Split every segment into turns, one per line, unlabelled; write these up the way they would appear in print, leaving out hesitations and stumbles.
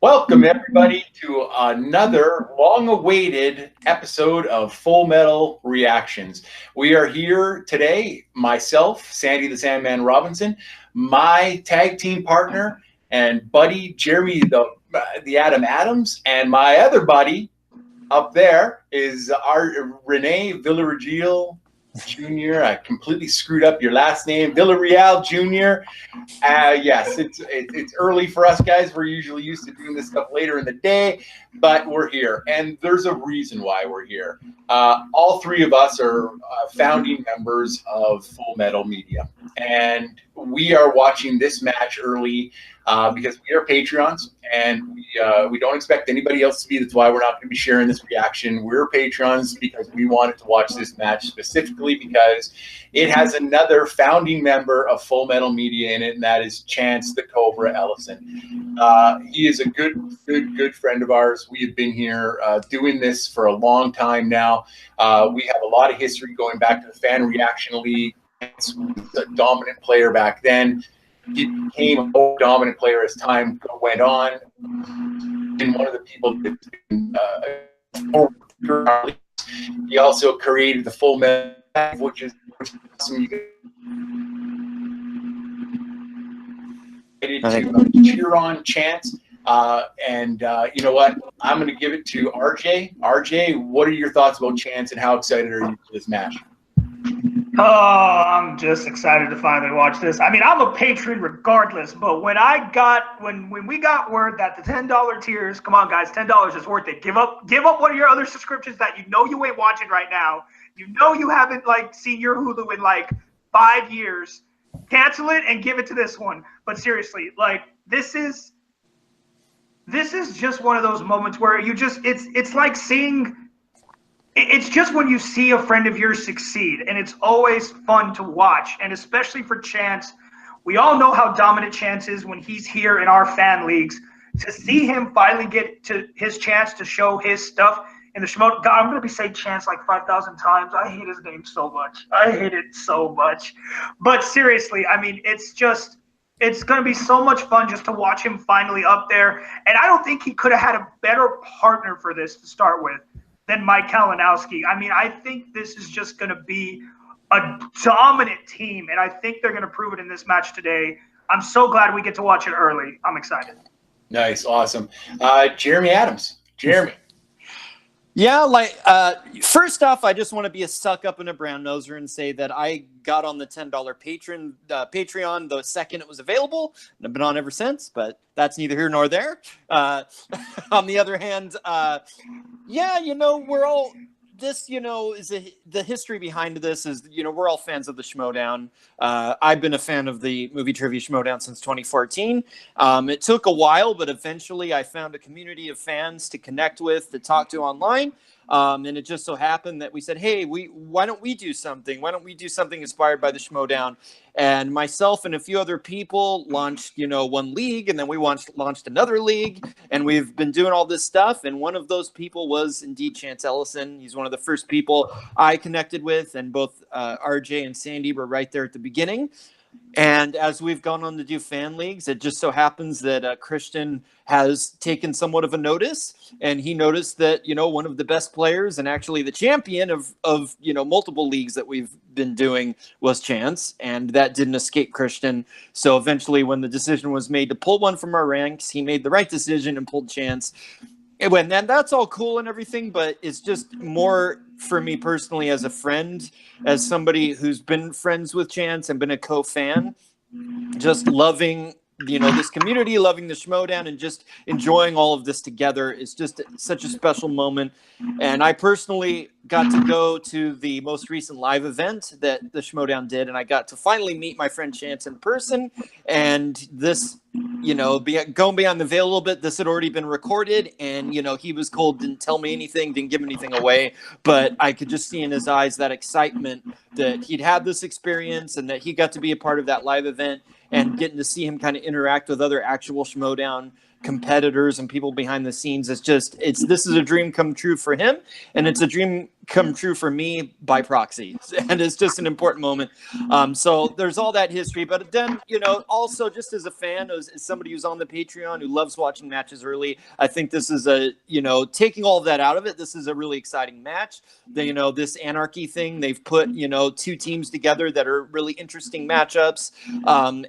Welcome, everybody, to another long-awaited episode of Full Metal Reactions. We are here today, myself, Sandy the Sandman Robinson, my tag team partner and buddy, Jeremy the Adam Adams, and my other buddy up there is our Rene Villarreal Jr. I completely screwed up your last name, Villarreal Jr. Yes, it's early for us guys. We're usually used to doing this stuff later in the day, but we're here, and there's a reason why we're here. All three of us are founding members of Full Metal Media, and we are watching this match early because we are Patreons, and we don't expect anybody else to be. That's why we're not going to be sharing this reaction. We're Patreons because we wanted to watch this match specifically because it has another founding member of Full Metal Media in it, and that is Chance the Cobra Ellison. He is a good friend of ours. We have been here doing this for a long time now. We have a lot of history going back to the Fan Reaction League. Chance was a dominant player back then. He became a more dominant player as time went on. And one of the people that's been he also created the Full Metal, which is awesome. To cheer on Chance. And you know what? I'm going to give it to RJ. RJ, what are your thoughts about Chance and how excited are you for this match?
Oh, I'm just excited to finally watch this. I mean, I'm a patron regardless, but when we got word that the $10 tiers, come on guys, $10 is worth it. Give up one of your other subscriptions that you know you ain't watching right now. You know you haven't seen your Hulu in 5 years. Cancel it and give it to this one. But seriously, this is just one of those moments where it's like seeing. It's just when you see a friend of yours succeed, and it's always fun to watch, and especially for Chance. We all know how dominant Chance is when he's here in our fan leagues. To see him finally get to his chance to show his stuff in the Schmo. God, I'm going to be saying Chance 5,000 times. I hate his name so much. I hate it so much. But seriously, I mean, it's going to be so much fun just to watch him finally up there. And I don't think he could have had a better partner for this to start with than Mike Kalinowski. I mean, I think this is just going to be a dominant team, and I think they're going to prove it in this match today. I'm so glad we get to watch it early. I'm excited.
Nice, awesome. Jeremy Adams. Jeremy.
Yeah, first off, I just want to be a suck up and a brown noser and say that I got on the $10 Patreon the second it was available, and I've been on ever since, but that's neither here nor there. On the other hand, we're all... This, is the history behind this is, we're all fans of the Schmodown. I've been a fan of the movie Trivia Schmodown since 2014. It took a while, but eventually I found a community of fans to connect with, to talk to online. And it just so happened that we said, hey, why don't we do something? Why don't we do something inspired by the Schmodown? And myself and a few other people launched, one league, and then we launched another league, and we've been doing all this stuff. And one of those people was indeed Chance Ellison. He's one of the first people I connected with, and both RJ and Sandy were right there at the beginning. And as we've gone on to do fan leagues, it just so happens that Christian has taken somewhat of a notice, and he noticed that, one of the best players and actually the champion of multiple leagues that we've been doing was Chance, and that didn't escape Christian. So eventually when the decision was made to pull one from our ranks, he made the right decision and pulled Chance. And that's all cool and everything, but it's just more for me personally as a friend, as somebody who's been friends with Chance and been a co-fan, just loving, this community, loving the Schmodown, and just enjoying all of this together is just such a special moment. And I personally got to go to the most recent live event that the Schmodown did, and I got to finally meet my friend Chance in person. And this, going beyond the veil a little bit, this had already been recorded, and, he was cold, didn't tell me anything, didn't give anything away, but I could just see in his eyes that excitement that he'd had this experience and that he got to be a part of that live event, and getting to see him kind of interact with other actual Schmodown competitors and people behind the scenes. This is a dream come true for him, and it's a dream come true for me by proxy, and it's just an important moment. So there's all that history, but then, you know, also just as a fan, as somebody who's on the Patreon who loves watching matches early, I think this is a, you know, taking all of that out of it, this is a really exciting match. You know, this Anarchy thing, they've put, you know, two teams together that are really interesting matchups,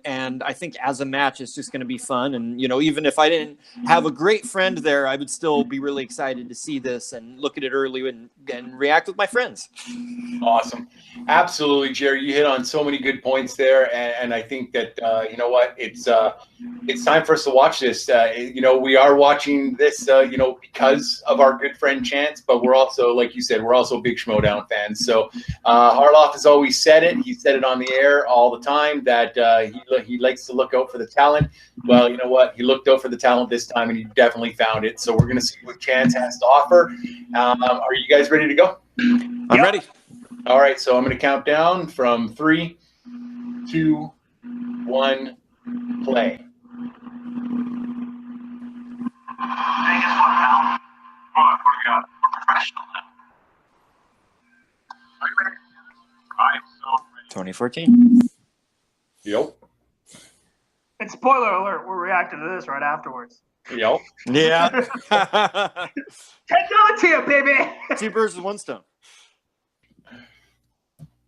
and I think as a match, it's just going to be fun. And, you know, even if I didn't have a great friend there, I would still be really excited to see this and look at it early and react with my friends.
Awesome. Absolutely, Jerry. You hit on so many good points there. And I think that, you know what, it's time for us to watch this. You know, we are watching this, you know, because of our good friend Chance, but we're also, like you said, we're also big Schmodown fans. So Harloff has always said it. He said it on the air all the time that he likes to look out for the talent. Well, you know what? He looked out for the talent this time, and he definitely found it. So we're going to see what Chance has to offer. Are you guys ready to go?
I'm ready.
All right, so I'm going to count down from 3, 2, 1, play.
Hey, guess what, pal? What do we got? We're professional now. Are you ready? I'm so ready.
2014.
Yep.
And spoiler alert, we're reacting to this right afterwards.
Yep.
Yeah.
10 notes here, baby.
2 birds with 1 stone.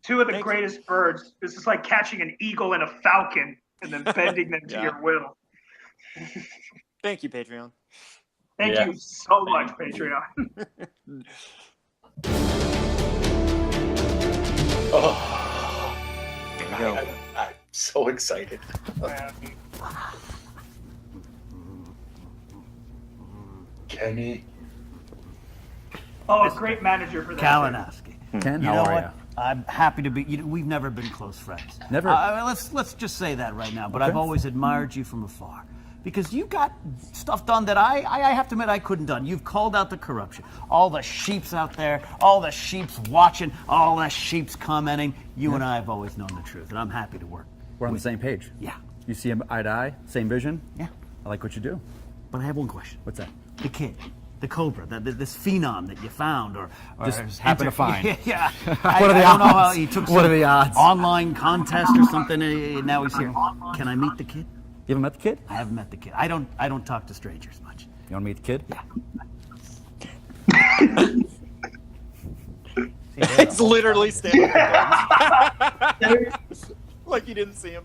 Two of the greatest birds. This is like catching an eagle and a falcon and then bending them to your will.
Thank you, Patreon.
Thank you so much, Patreon.
Oh,
There we go.
I'm so excited. Kenny.
Oh, a great manager for that.
Kalinowski.
Ken,
You
how
know
are
what?
you?
I'm happy to be. We've never been close friends.
Never?
Let's just say that right now. But
Okay.
I've always admired you from afar because you got stuff done that I have to admit I couldn't done. You've called out the corruption. All the sheeps out there, all the sheeps watching, all the sheeps commenting. You and I have always known the truth, and I'm happy to work.
We're on the same page.
Yeah,
You see him eye to eye, same vision.
yeah.
I like what you do.
But I have one question.
What's that?
The kid. The Cobra, this phenom that you found, or
Just happened to find.
Yeah.
What are the
I don't know how
odds?
he took
What
some
are the odds?
online contest or something. And now he's here. Can I meet the kid?
You haven't met the kid?
I haven't met the kid. I don't talk to strangers much.
You want to meet the kid?
Yeah.
It's literally standing there. Like you didn't see him.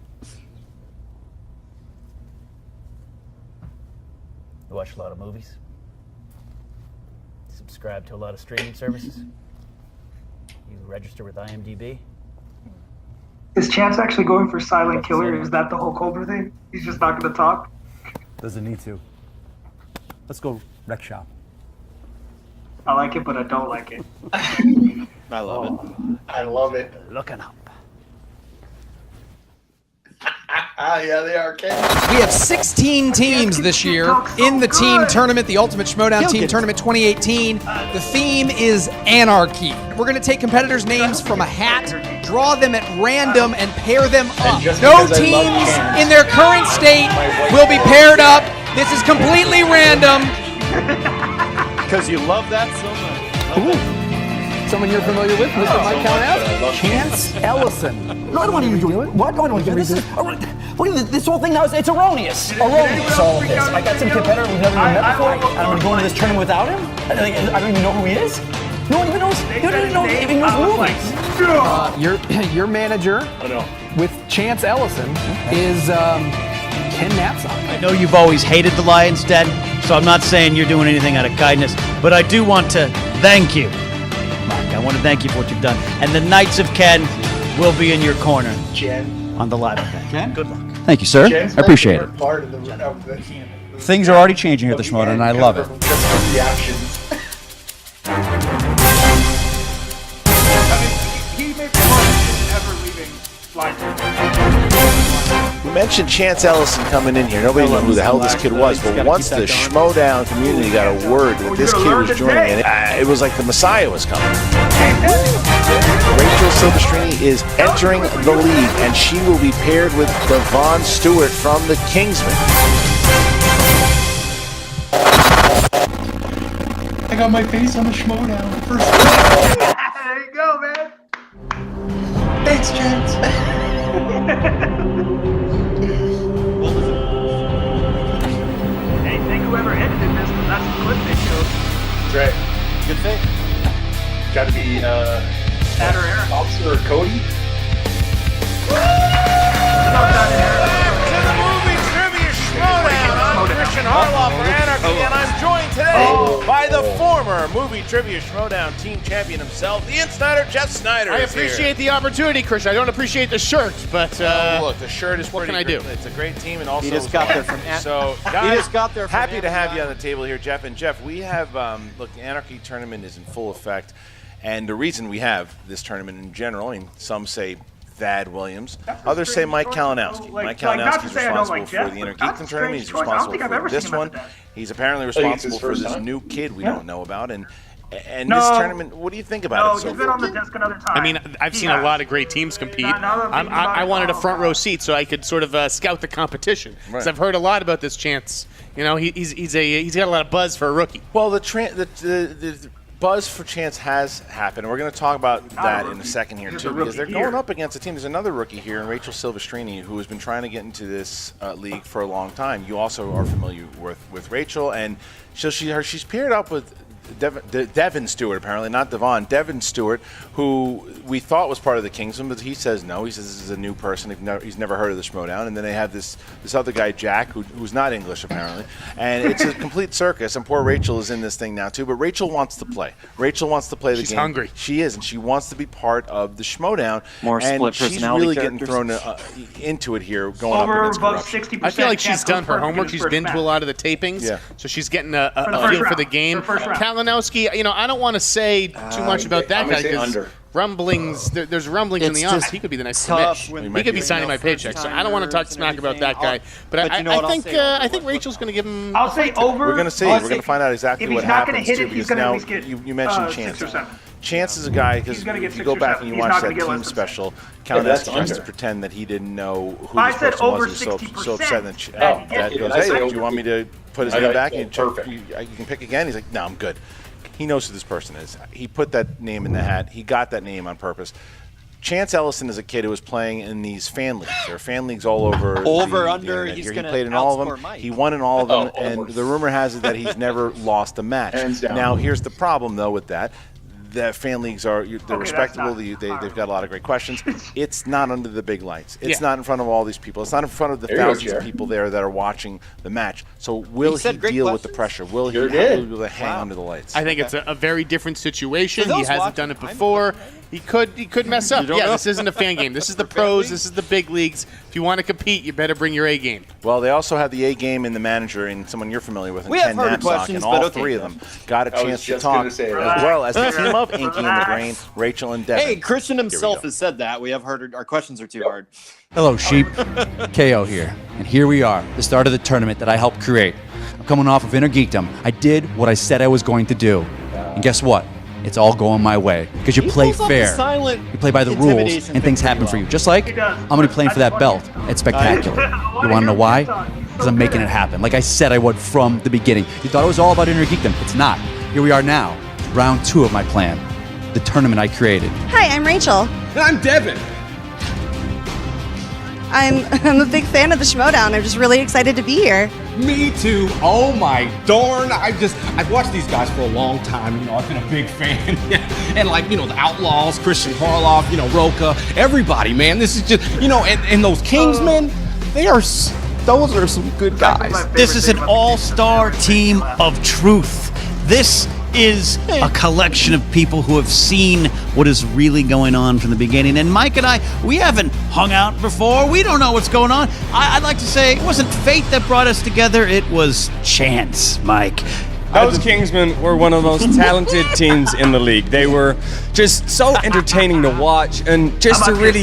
You watch a lot of movies. Subscribe to a lot of streaming services. You register with IMDb.
Is Chance actually going for silent killer? Is that the whole Cobra thing? He's just not going to talk?
Doesn't need to. Let's go wreck shop.
I like it, but I don't like it.
I love it.
I love it.
Looking up.
Yeah, they are, Kenny.
We have 16 teams this year in the team tournament, the Ultimate Schmodown Team Tournament 2018. The theme is Anarchy. We're going to take competitors' names from a hat, draw them at random, and pair them up.
just
No
because I love
teams
Chance,
in their current state will be paired up. This is completely random.
Because you love that so much.
Someone you're familiar with, Mr. Mike Kalinowski? Chance Ellison.
No, I don't want you to do it. What? No, I don't want you to do this. Look at this whole thing now. It's erroneous. Erroneous, all of this. I got some competitor we've never even met before, and I'm going to go into this tournament without him? I don't even know who he is? No one even knows. You don't even know if he knows movies.
Your manager with Chance Ellison is Ken Knapsack.
I know you've always hated the Lions Den, so I'm not saying you're doing anything out of kindness, but I do want to thank you, Mike. I want to thank you for what you've done. And the Knights of Ken will be in your corner on the live event.
Ken?
Good luck.
Thank you, sir.
Jen's
I appreciate it.
Part of the
Things are already changing here at the Schmodown, and I love it.
Just the reactions.
He made the point ever leaving
We mentioned Chance Ellison coming in here. Nobody knew who the hell this kid was, but once the Schmodown community got a word that this kid was joining in, it was like the Messiah was coming. Rachel Silvestrini is entering the league, and she will be paired with Devon Stewart from the Kingsmen.
I got my face on the Schmodown. First
Thanks, Chance.
Hey, thank whoever edited this, but that's the clip they chose.
That's right.
Good thing.
Got to be
Tad or Aaron.
Officer Cody.
Christian Harloff for Anarchy, and I'm joined today by the former Movie Trivia Schmodown team champion himself, the Insider Jeff Snyder.
I appreciate the opportunity, Christian. I don't appreciate the shirt, but
look, the shirt is
what
pretty
can I do?
great. It's a great team, and also
He just got there from
so
he
guys,
just got there from
happy to have you
Amazon.
on the table here, Jeff. And Jeff, we have look, the Anarchy tournament is in full effect, and the reason we have this tournament in general, I mean, some say Thad Williams. Others say Mike Kalinowski. Mike Kalinowski is responsible for the Inner Geekdom tournament. He's responsible for this one. He's apparently responsible for this new kid we don't know about. And this tournament, what do you think about it?
No, he's been on the desk another time.
I mean, I've seen a lot of great teams compete. I wanted a front row seat so I could sort of scout the competition. Because I've heard a lot about this Chance. You know, he's got a lot of buzz for a rookie.
Well, the buzz for Chance has happened. We're going to talk about that in a second here, too, because they're going up against a team. There's another rookie here, and Rachel Silvestrini, who has been trying to get into this league for a long time. You also are familiar with Rachel, and so she's paired up with Devin Stewart, apparently, not Devon. Devin Stewart, who we thought was part of the Kingsman, but he says no. He says this is a new person. He's never heard of the Schmodown. And then they have this other guy, Jack, who's not English, apparently. And it's a complete circus. And poor Rachel is in this thing now, too. But Rachel wants to play. Rachel wants to play the game.
She's hungry.
She is, and she wants to be part of the Schmodown.
More
and
split
she's
personality
really
characters.
getting thrown into it here, going
Over
up
above
against Korouption.
60%.
I feel like she's
chance
done her
goes
homework.
perfect
She's
in
been
his
to a
first
lot of the tapings,
Yeah.
so she's getting a
the
feel
first
for the
round.
game.
For the first round.
Kalinowski, I don't want to say too much about that
I'm
guy
gonna say
because
under.
rumblings. There's rumblings in
It's
the office.
just
He could be the next
tough
Mitch.
when
He could be
you
signing
know,
my paycheck. So I don't want to talk
first-timers
smack
and
about that
everything.
guy. But
you know what, I'll say
I think
over.
Rachel's going to give him.
I'll say over.
We're going to see. We're going to find out exactly
if
what
he's not
happens,
gonna hit
too,
it, he's
because
gonna at
now
least get,
you mentioned
6
Chance.
or 7.
Chance is a guy, because
He's gonna get
if you
6
go
or
back
7.
and you
He's
watch
not gonna
that
get
team
less than
special,
that's
Kalinowski tries to
under.
pretend that he didn't know who
I
this
said
person was.
over
He was so
60%.
upset that Dad
yeah,
goes,
I
hey,
say
do
over.
you want me to put his
I
name
got
back?
it.
And check,
Perfect.
you can pick again. He's like, no, I'm good. He knows who this person is. He put that name in the hat. He got that name on purpose. Chance Ellison is a kid who was playing in these fan leagues. There are fan leagues all over.
Over,
the
under,
internet
he's
here. He
gonna
played in all of them.
outscore Mike.
He won in all of them,
Oh,
and
over.
the rumor has it that he's never lost a match.
Hands down.
Now, here's the problem, though, with that. The fan leagues are they're
that's
respectable.
not
They've got a lot of great questions. It's not under the big lights. It's
Yeah.
not in front of all these people. It's not in front of the
There you go,
thousands of
Jer.
people there that are watching the match. So will he
said great
deal with the
questions.
pressure? Will he
Sure
be
did.
able to hang under the lights?
I think it's a very different situation.
For
He
those
hasn't
watching,
done it
I'm-
before. He could mess up.
don't
Yeah,
know.
this isn't a fan game. This is the pros. This is the big leagues. If you want to compete, you better bring your A game.
Well, they also have the A game in the manager, and someone you're familiar with, and
We
Ken
have harder
Knapsack,
questions,
and all
but okay.
three of them got a
I was
chance to
just
talk,
gonna say
as
that.
well as the team of Inky and the Grain, Rachel and Devin.
Hey, Christian himself
go.
has said that. We have heard our questions are too hard.
Hello, sheep. KO here. And here we are, the start of the tournament that I helped create. I'm coming off of Inner Geekdom. I did what I said I was going to do. And guess what? It's all going my way. Because you
He
play
pulls off the
fair.
silent
You play by the rules,
intimidation
and things
thing
happen
pretty
for you.
well.
Just like
He does.
I'm going to be playing for that
That's
belt.
funny.
It's spectacular. You want to know why? Because I'm making it happen. Like I said I would from the beginning. You thought it was all about Inner Geekdom. It's not. Here we are now. Round 2 of my plan. The tournament I created.
Hi, I'm Rachel.
And I'm Devin.
I'm a big fan of the Schmodown. I'm just really excited to be here.
Me too. Oh my darn. I've watched these guys for a long time. You know, I've been a big fan. And like, you know, the Outlaws, Christian Harloff, you know, Roca, everybody, man. This is just, you know, and those Kingsmen, those are some good guys.
This is an all-star team of truth. This is a collection of people who have seen what is really going on from the beginning. And Mike and I, we haven't hung out before. We don't know what's going on. I'd like to say it wasn't fate that brought us together. It was chance, Mike.
Those Kingsmen were one of the most talented teams in the league. They were just so entertaining to watch, and just to really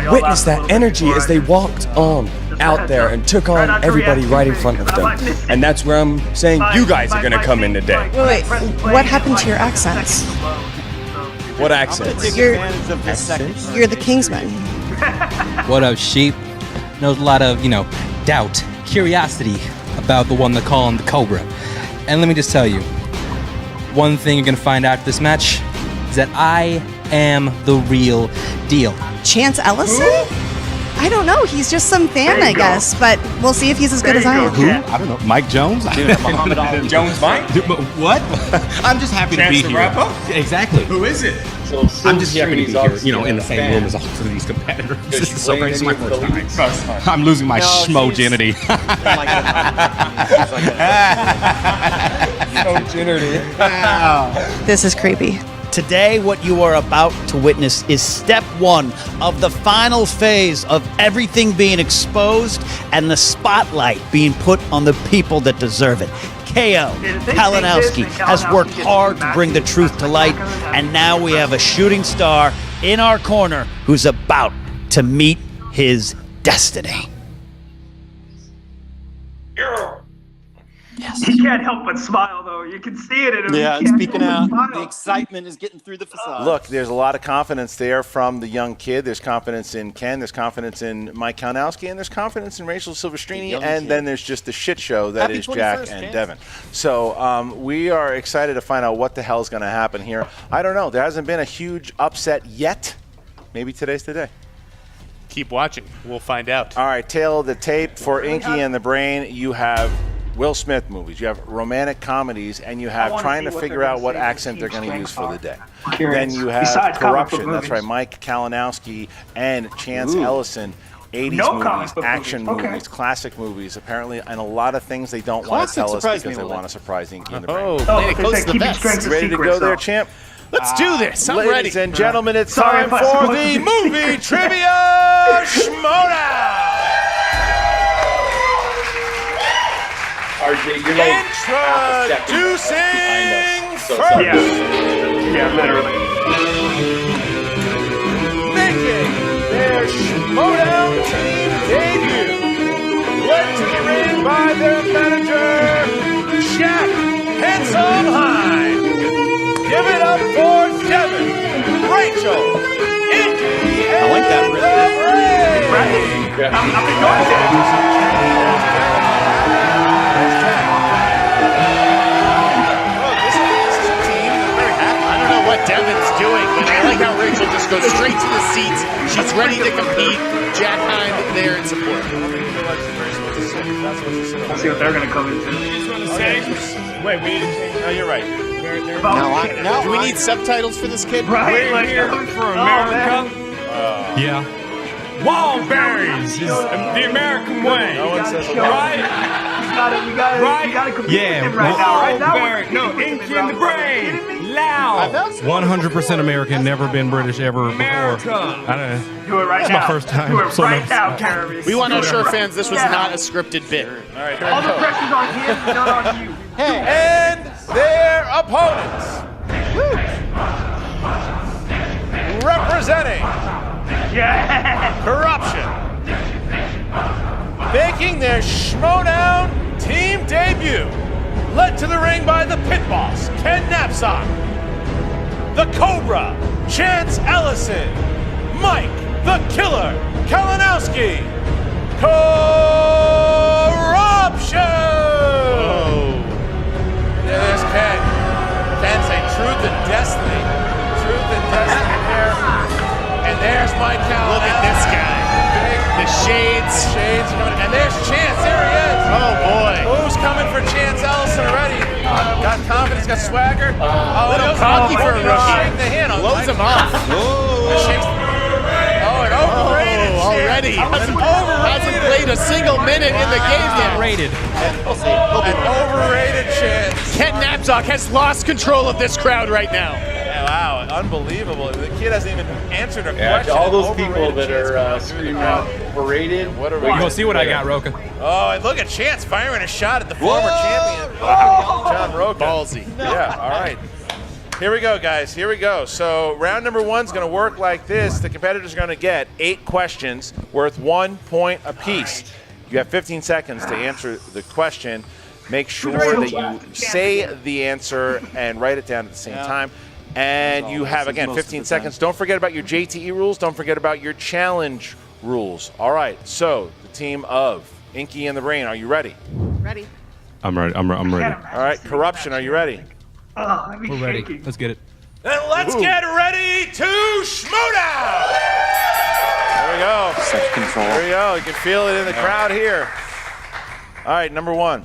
witness that energy as they walked on out there and took on everybody right in front of them. And that's where I'm saying you guys are going to come in today.
Wait, what happened to your accents?
What accents?
Take
You're-
advantage of this second.
You're the Kingsman.
What up, sheep? There's a lot of, doubt, curiosity about the one they call him the Cobra. And let me just tell you, one thing you're gonna find out this match is that I am the real deal.
Chance Ellison? I don't know. He's just some fan, I guess. But we'll see if he's as good as I am.
Who? I don't know. Mike Jones?
Jones Mike?
What? I'm just happy to be here. Exactly.
Who is it?
So
I'm just happy to be here, you know, in the same room as all of these competitors. This is so great. This is my first time. I'm losing my schmogenity.
This is creepy.
Today, what you are about to witness is step one of the final phase of everything being exposed and the spotlight being put on the people that deserve it. KO Kalinowski has worked hard to bring the truth to light, and now we have a shooting star in our corner who's about to meet his destiny.
Yes. You can't help but smile, though. You can see it in him.
Yeah, speaking out, the excitement is getting through the facade.
Look, there's a lot of confidence there from the young kid. There's confidence in Ken. There's confidence in Mike Kalinowski. And there's confidence in Rachel Silvestrini. And then there's just the shit show that is Jack and Devin. So we are excited to find out what the hell is going to happen here. I don't know. There hasn't been a huge upset yet. Maybe today's the day.
Keep watching. We'll find out.
All right, tail of the tape for Inky and the Brain. You have Will Smith movies, you have romantic comedies, and you have trying to figure out what accent they're going to use for the day. Then you have Korouption, that's right, Mike Kalinowski and Chance Ellison, 80s movies, action movies, classic movies, apparently, and a lot of things they don't want to tell us because they want to surprise Inky and the Brain. Ready to go there, champ?
Let's do this. I'm ready.
Ladies and gentlemen, it's time for the Movie Trivia Schmodown!
RJ, you're like
introducing
first.
Yeah, literally.
Making their Schmodown team debut. Led to the ring by their manager, Jack Handsome High. Give it up for Devin, Rachel, Inky, and
I like that
Right. I'm enjoying it.
What Devin's doing, but I like how Rachel just goes straight to the seats. She's ready to compete. Jack Hind there in support.
Let's see what they're going to come into.
Wait, we no, you're right.
No, do we need subtitles for this kid?
Right,
We're here for America. Yeah. Wildberries is the American way.
No one says
right?
You gotta compete with him right now. Right now,
No, Inky and the Brain. Loud. 100% American, never been British ever before. I don't know.
Do it right
It's
now.
my first time.
Do it
so
right now, Jeremy.
We want to assure fans this was not a scripted bit.
All right,
all the pressure's on him, not on you.
And their opponents. Representing Korouption. Making their Schmodown team debut. Led to the ring by the pit boss, Ken Knapsack. The Cobra, Chance Ellison. Mike, the Killer, Kalinowski. Korouption! There's Ken. Ken saying truth and destiny. Truth and destiny there. And there's Mike Kalinowski.
Look at this guy. The shades.
And there's Chance. There he is.
Oh, boy.
Who's coming for Chance Ellison already? Got confidence, got swagger.
Little cocky for a rookie.
Shake the hand.
Blows him off.
An overrated
already. Hasn't played a single minute in the game yet.
Rated.
An overrated Chance.
Ken Knapsack has lost control of this crowd right now.
Wow, unbelievable. The kid hasn't even answered a question.
All those people that are screaming out overrated.
What are we
You're going to see what I got, Roka.
Oh, and look at Chance firing a shot at the former champion. Wow. John Roka.
Ballsy.
Yeah, all right. Here we go, guys. Here we go. So round number 1 is going to work like this. The competitors are going to get 8 questions worth 1 point apiece. You have 15 seconds to answer the question. Make sure that you say the answer and write it down at the same time. And you have, again, 15 seconds. Don't forget about your JTE rules. Don't forget about your challenge rules. All right. So the team of Inky and the Brain, are you ready?
Ready.
I'm ready. I'm ready.
All right. Korouption, are you ready?
We're ready. Let's get it.
Then let's get ready to Schmodown! Here we go.
Such control.
Here we go. You can feel it in the crowd here. All right, number 1.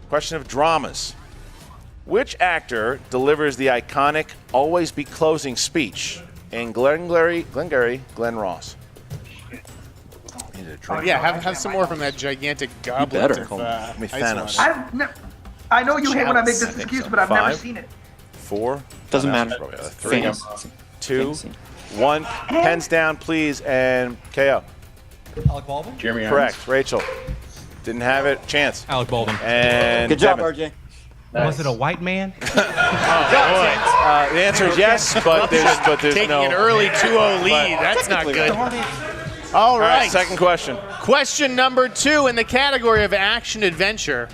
Question of dramas. Which actor delivers the iconic "Always Be Closing" speech in Glengarry Glen Ross?
Yeah, have some more from that gigantic goblet.
better.
Of,
Me
ice
Thanos.
water.
I know you hate when I make this
I think
excuse,
so.
but I've never
5,
seen it.
4.
Doesn't
No,
matter.
that's probably 3,
Fantasy.
2,
Fantasy.
1. Pens down, please, and KO.
Alec Baldwin?
Jeremy Irons.
Correct. Rachel. Didn't have it. Chance.
Alec Baldwin.
And
Good job,
Devin.
RJ.
Was it a white man?
The answer is yes, but there's
Taking
no.
an early 2-0 lead. That's not good. All
All right,
right.
second question.
Question number 2 in the category of action-adventure.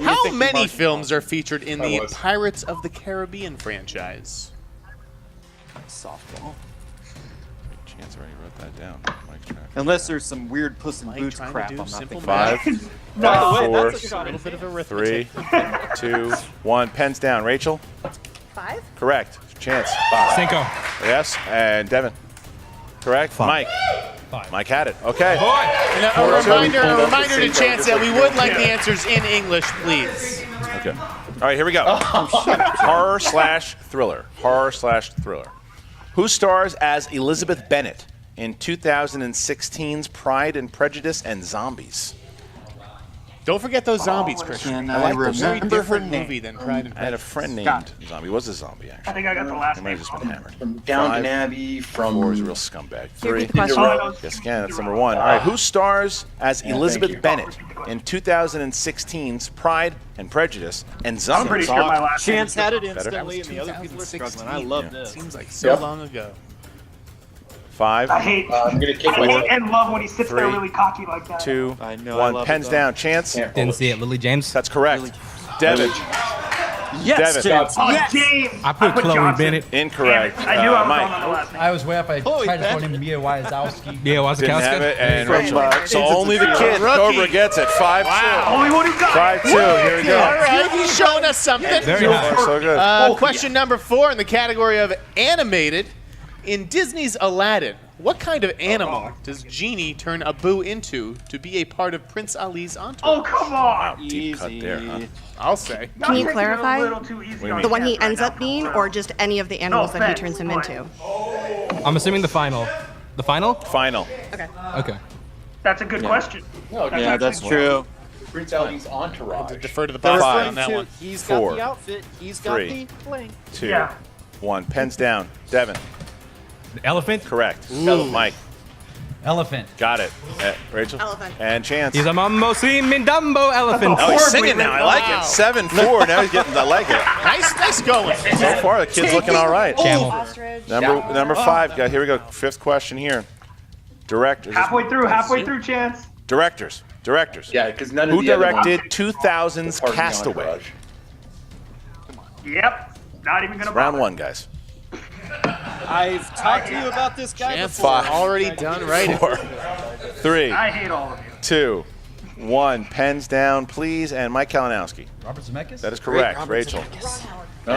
How many films are featured in the Pirates of the Caribbean franchise?
Softball.
Chance already wrote that down. Mike Track.
Unless there's some weird Puss in
Mike
Boots
trying to
crap
do
I'm not
simple
thinking
math.
about.
5,
By the way,
4,
that's a shot.
A little bit of
3,
arithmetic.
2, 1. Pens down. Rachel.
5?
Correct. Chance. 5.
Cinco.
Yes. And Devin. Correct.
5.
Mike.
5.
Mike had it. Okay.
And a reminder to Chance that we would like the answers in English, please.
Okay. All right, here we go. Horror/thriller. Horror/thriller. Who stars as Elizabeth Bennet in 2016's Pride and Prejudice and Zombies?
Don't forget those zombies, Christian.
I
like those. Very
remember her
different
name.
movie than Pride and
I had a
Prejudice.
friend named
Scott.
Zombie. He was a zombie,
I
actually.
think I got the last
He might
name.
have just been hammered.
From Downton
5,
Abbey, from
4 is a real scumbag. 3.
Repeat the question.
Yes, again, that's number 1. All right, who stars as
thank
Elizabeth
you.
Bennet in 2016's Pride and Prejudice and
I'm
Zombies?
pretty sure my last name
Chance
is
had it
That
instantly,
was
and the other people were
2016.
struggling. I love this.
Seems like so long ago.
5,
I hate,
I'm gonna kick
I
my
hate and love when he sits there
3,
really cocky like that.
2,
I know, I
1.
love it,
Pens
though.
down. Chance.
Didn't see it. Lily James.
That's correct. Devin.
Yes,
Devin.
Chance.
Oh,
Yes.
James!
I put Chloe
Johnson.
Bennett.
Incorrect.
Damn it. I knew I was
Mike.
on the last name.
I was way up. I
Holy
tried to call
heck.
him Mia Wazowski.
Yeah,
Didn't have it. And
From,
Rachel. So
Agents of
only the kid,
Rookie.
Cobra, gets it. 5-2.
Only one who got it.
5-2. Here we go.
All right, he's showing us something.
Very
So
high.
far, so good.
Question number 4 in the category of animated. In Disney's Aladdin, what kind of animal does Genie turn Abu into to be a part of Prince Ali's entourage?
Oh, come on!
Deep cut there, huh?
I'll say.
Can you
Y'all taking it a
clarify?
little too easy on
The one he
Chance right
ends
now.
up being, or just any of the animals that he
offense,
turns him
but-
into?
I'm assuming the final. The final?
Final.
Okay.
Okay.
That's a good question.
No,
That's
Yeah,
actually
that's
good.
true.
Prince Ali's entourage.
Defer to the
They're
boss
Five.
on that
referring
one.
to, he's got
4,
the outfit, he's got
3,
the bling.
2,
Yeah.
1. Pens down. Devin.
The elephant?
Correct. Mike.
Elephant.
Got it. Rachel.
Elephant.
And Chance.
He's a mammo min Dumbo elephant.
Oh, he's
Horribly
singing now. I
written.
like
Wow.
it. 7-4. Now he's getting. I like it.
Nice going.
So far, the kid's looking all right.
Camel.
Ostrich.
Number 5. Here we go. 5th question here. Directors.
Halfway through, Chance.
Directors.
Yeah, because none of
Who
the other
directed
ones
2000's
are part of the
Castaway?
entourage.
Yep. Not even gonna
Round
bother.
1, guys.
I've talked to you about this guy
Chance
before.
Five.
already done right.
4, 3,
I hate all of you.
2, 1. Pens down, please. And Mike Kalinowski.
Robert Zemeckis?
That is correct. Rachel.
damn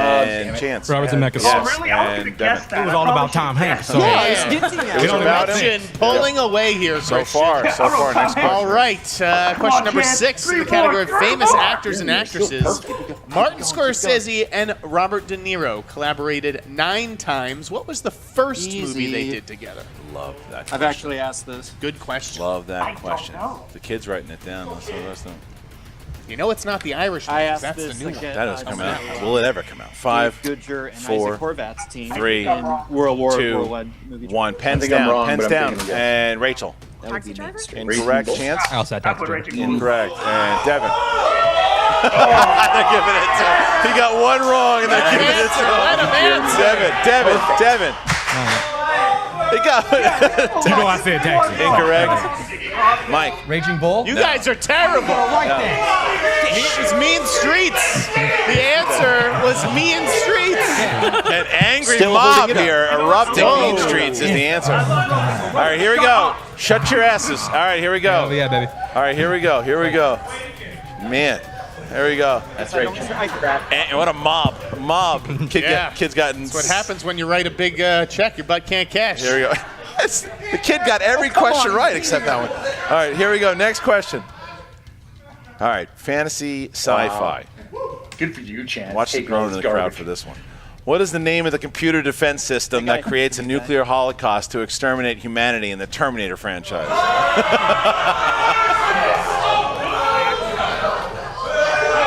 And
it.
Chance.
Robert Zemeckis.
Oh,
Yes,
really? I was
and
gonna guess that.
It was
I
all
probably
about Tom
should've
Hanks.
guessed
So
that.
Yeah, it's getting
It was
out.
about him.
Question pulling away here.
So
Christian.
far. Next
All
question.
right, question number
Chance.
6 in the
3
category of
more,
famous
3 more.
actors and actresses. Martin Scorsese and Robert De Niro collaborated 9 times. What was the first movie they did together?
Love that
I've
question.
actually asked this.
Good question.
Love that
I don't
question.
know.
The kid's writing it down. Let's see the rest of them.
You know it's not the Irish.
I asked
That's
this
the new one.
again.
That has come out. Will it ever come out? 5,
Dave Goodger and
4,
Isaac Horvath's team
3,
in World War
2,
Worldwide movie.
1. Pens
think I'm
down.
wrong,
Pens
but I'm
down.
taking a guess.
And Rachel.
That would be
Taxi driver?
mainstream.
Incorrect. Chance.
Outside
I put
taxi.
Rachel.
Incorrect. And Devin. They're giving it to him. He got one wrong and they're giving it to
Let him
him.
answer.
Devin. He got
You know I said taxi.
incorrect. Mike.
Raging Bull?
You guys are terrible. It was Mean Streets. The answer was Mean Streets.
An angry
Still
mob
holding it up.
here erupting.
Whoa.
Mean Streets is the answer. All right, here we go. Shut your asses. All right, here we
Oh,
go.
yeah, baby.
All right, here we go. Man, there we go.
That's right.
And what a mob. A mob.
Yeah.
Kid's gotten.
That's what happens when you write a big check your butt can't cash.
Here we go. The kid got every question right except that one. All right, here we go. Next question. All right, fantasy sci-fi.
Good for you, Chance.
Watch the groan in the crowd for this one. What is the name of the computer defense system that creates a nuclear holocaust to exterminate humanity in the Terminator franchise?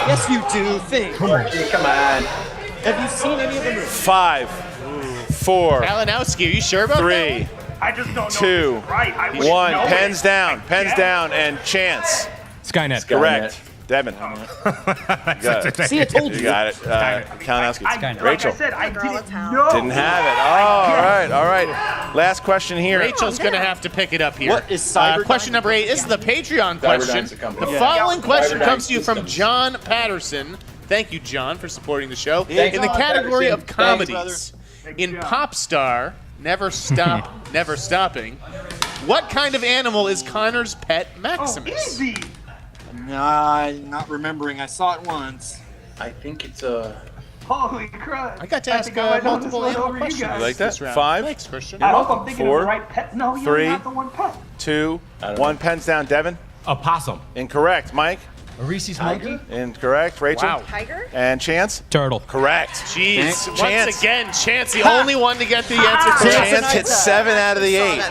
Yes, you do. Think.
Come on.
Have you seen any of the movies?
5, 4,
Kalinowski, are you sure about
3,
that?
I just don't know.
2,
Right. I would
1.
know
Pens
it.
down. Pens down. And Chance.
Skynet.
Correct. Devin.
See, I told
You
you.
got it. Kalinowski.
Like
Rachel.
I said, I didn't know.
Didn't have it. Oh, all right. Last question here.
Rachel's going to have to pick it up here.
What is Cyberdyne?
Question number 8. This is the Patreon question.
Cyberdyne's a company.
The following question
Cyberdyne
comes to you from
Systems.
John Patterson. Thank you, John, for supporting the show.
Thanks,
In the
John
category
Patterson.
of comedies,
Thanks,
in Pop Star, Never Stop, Never Stopping, what kind of animal is Connor's pet Maximus?
Easy.
Nah, not remembering. I saw it once.
I think it's a...
Holy crap.
I got to
I
ask
think I might know
multiple
this one
animal
over you
questions.
guys.
You like that?
this round.
5,
Thanks, Christian.
I hope I'm thinking of
4,
the right pet. No, you
3,
not the one pet.
2, 1. Pens down. Devin.
A possum.
Incorrect. Mike.
A Reese's monkey.
Incorrect. Rachel.
Wow.
Tiger?
And Chance.
Turtle.
Correct.
Jeez. Once
Chance.
again, Chance, the only one to get the answer correct.
Chance hit 7 out of the 8.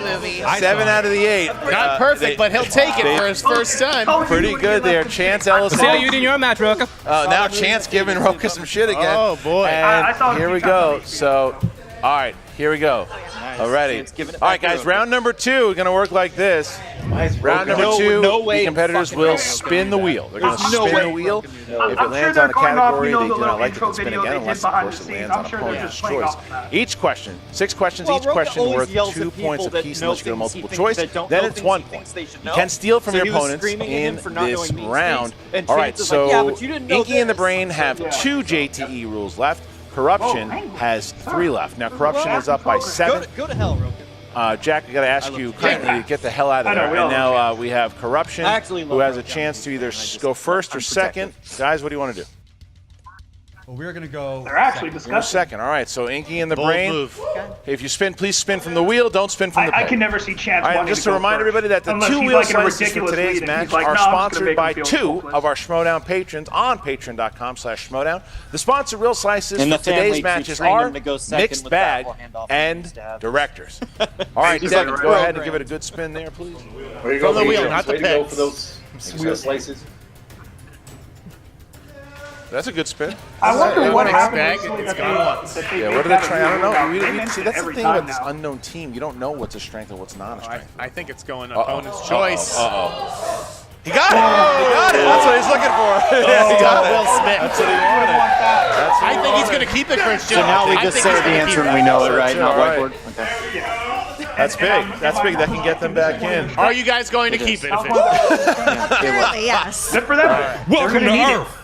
7 out of the 8.
Not perfect, but he'll take it for his first time.
Pretty good there. Chance Ellis.
See how you did in your match, Roka.
Now Chance giving Roka some shit again.
Oh, boy.
I saw
And
it
here
a
we
few times
go.
on TV.
So, all right, here we go. Already. All right, guys, round number 2 is going to work like this. Round number 2, the competitors will spin the wheel. They're going to spin the wheel. If it
I'm
lands
sure
on a
they're going off,
category
you know,
they
the
do
little
not like, they
intro
can spin
video
again,
they
unless,
did
of
behind
course,
the
it
scenes.
lands on
I'm sure they're
opponent's
just playing
choice.
off of that.
Each question, 6 questions,
Well,
each
Roka
question
always
worth
yells at
2
people
points
that
apiece
know
unless you go to
things
multiple
he
choice.
thinks that don't
Then
know
it's
things
1
he
point.
thinks they should
You
know.
can steal from
So
your
he was
opponents
screaming at him
in
for not
this
knowing these
round.
things, and
All right,
Chance is like, yeah, but you
so
didn't know
Inky and the
this.
Brain have 2 JTE rules left. Corruption has 3 left. Now, Corruption is up by 7.
Go to hell, Roka.
Jack, I got to ask you kindly to get the hell out of there. And now we have Corruption, who has a chance to either go first or second. Guys, what do you want to do?
Well, we're going to go.
They're actually
Go
discussing.
second. All right, so Inky and the
Bold
Brain.
move.
If you spin, please spin from the wheel. Don't spin from the
I
peg.
can never see Chance.
All right,
wanting
just to
go
remind
first.
everybody that the
Unless
2
he's
wheel
like in a
slices for
ridiculous
today's
lead and
match
he's like,
are
"No, I'm just gonna
sponsored
make
by
him feel
2
hopeless."
of our Schmodown patrons on patreon.com/Schmodown. The sponsored wheel slices
And
for
the family
today's
who
matches
trained
are
him to go second
Mixed
with that
Bag
will hand off
and
to Dad.
Directors. All right,
He's
Devin,
like
go ahead and
programmed.
give it a good spin there, please.
Way to go,
From the wheel,
Patrons.
not the
Way to go
pegs.
for those wheel slices.
That's a good spin.
I wonder what
Mixed
happened
bag,
recently
it's
that
gone
they-
once.
that they
Yeah,
did
what do they
that
try? I don't know.
They
See,
mention
that's
it
the
every
thing
time
about this
now.
unknown team. You don't know what's a strength and what's not a strength.
I think it's going opponent's choice.
He got it. He got it. That's what he's looking for. Yeah, he got it.
Will Smith.
That's what he wanted. That's what
I
he
think he's
wanted.
going to keep it, Christian.
So now we
I
just
think
say
he's
the
gonna
answer
keep
and we know it, right?
All
Not
right.
whiteboard. Okay.
That's big. That's big. That can get them back in.
Are you guys going to keep it?
Apparently, yes.
Good for them.
Welcome to Earth.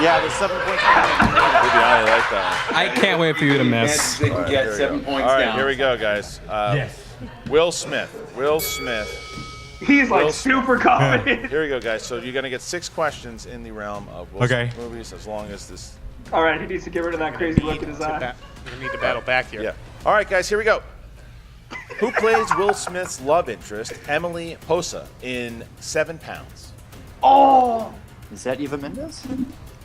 Yeah, there's 7 points.
I like that.
I can't wait for you to miss.
Chances they can get 7 points
All right,
down.
here we go, guys.
Yes.
Will Smith. Will Smith.
He's like
Will-
super confident.
Here we go, guys. So you're going to get 6 questions in the realm of Will
Okay.
Smith movies, as long as this.
All right, he needs to get rid of that crazy look in his eye.
We're going to need to battle back here.
Yeah. All right, guys. Here we go. Who plays Will Smith's love interest, Emily Posa, in 7 Pounds?
Oh,
Is that Eva Mendes?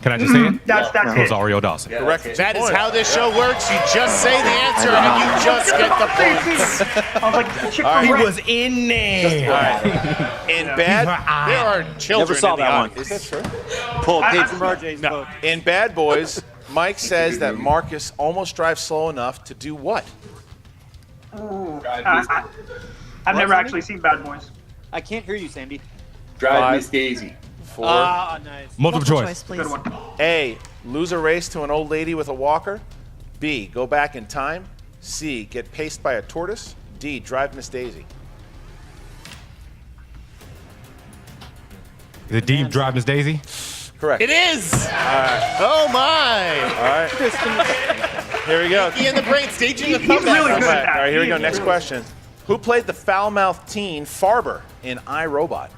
Can I just say it?
that's
It was
it.
Ario Dawson.
Yeah,
Correct.
that's it.
That is how this show works. You just say the answer and you just get the points.
I was like, chick
All right.
He
from
was in there.
All right. In bad,
There are children
Never saw
in the
that one.
audience.
is that true?
Pull a
I-
page
I-
from RJ's book.
In Bad Boys, Mike says that Marcus almost drives slow enough to do what?
I've never actually seen Bad Boys.
I can't hear you, Sandy.
Drive
5,
Miss Daisy.
4.
Ah, nice.
Multiple choice.
please.
Good one.
A, lose a race to an old lady with a walker. B, go back in time. C, get paced by a tortoise. D, drive Miss Daisy.
Is it D, Drive Miss Daisy?
Correct.
It is. Oh my!
All right. Here we go.
He and the Brain staging a
He's
comeback.
really
All
good
right,
at that.
all right, here we
He
go.
is
Next
really-
question. Who played the foul-mouthed teen Farber in I, Robot?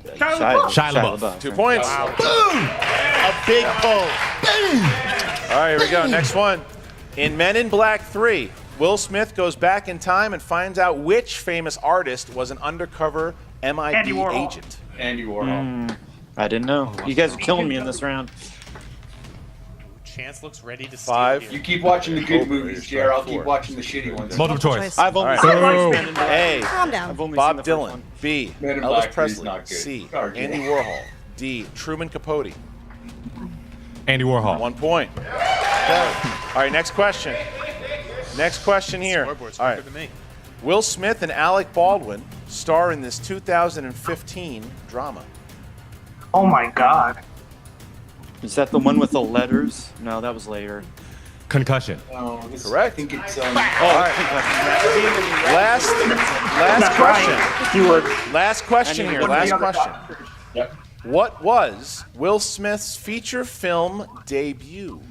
Shia LaBeouf.
2 points.
A big pull.
All right, here we go. Next one. In Men in Black 3, Will Smith goes back in time and finds out which famous artist was an undercover MIB agent.
Andy Warhol.
I didn't know. You guys are killing me in this round.
Chance looks ready to
Five.
steal
You
here.
keep watching the good movies, Jer. I'll keep watching the shitty ones.
Multiple choice.
I've only
All
seen
right.
the first one.
A.
Calm down.
I've only seen
Bob
the first
Dylan.
one.
B.
Men in
Elvis
Black 3 is
Presley.
not good.
C.
Sorry,
Andy
Jay.
Warhol. D. Truman Capote.
Andy Warhol.
1 point. Okay. All right, next question. Next question here.
Scoreboard's
All right.
quicker than me.
Will Smith and Alec Baldwin star in this 2015 drama?
Oh my God.
Is that the one with the letters? No, that was later.
Concussion.
No, this,
Correct.
I think it's.
All right. Last question. Last question here. Last question.
Yep.
What was Will Smith's feature film debut?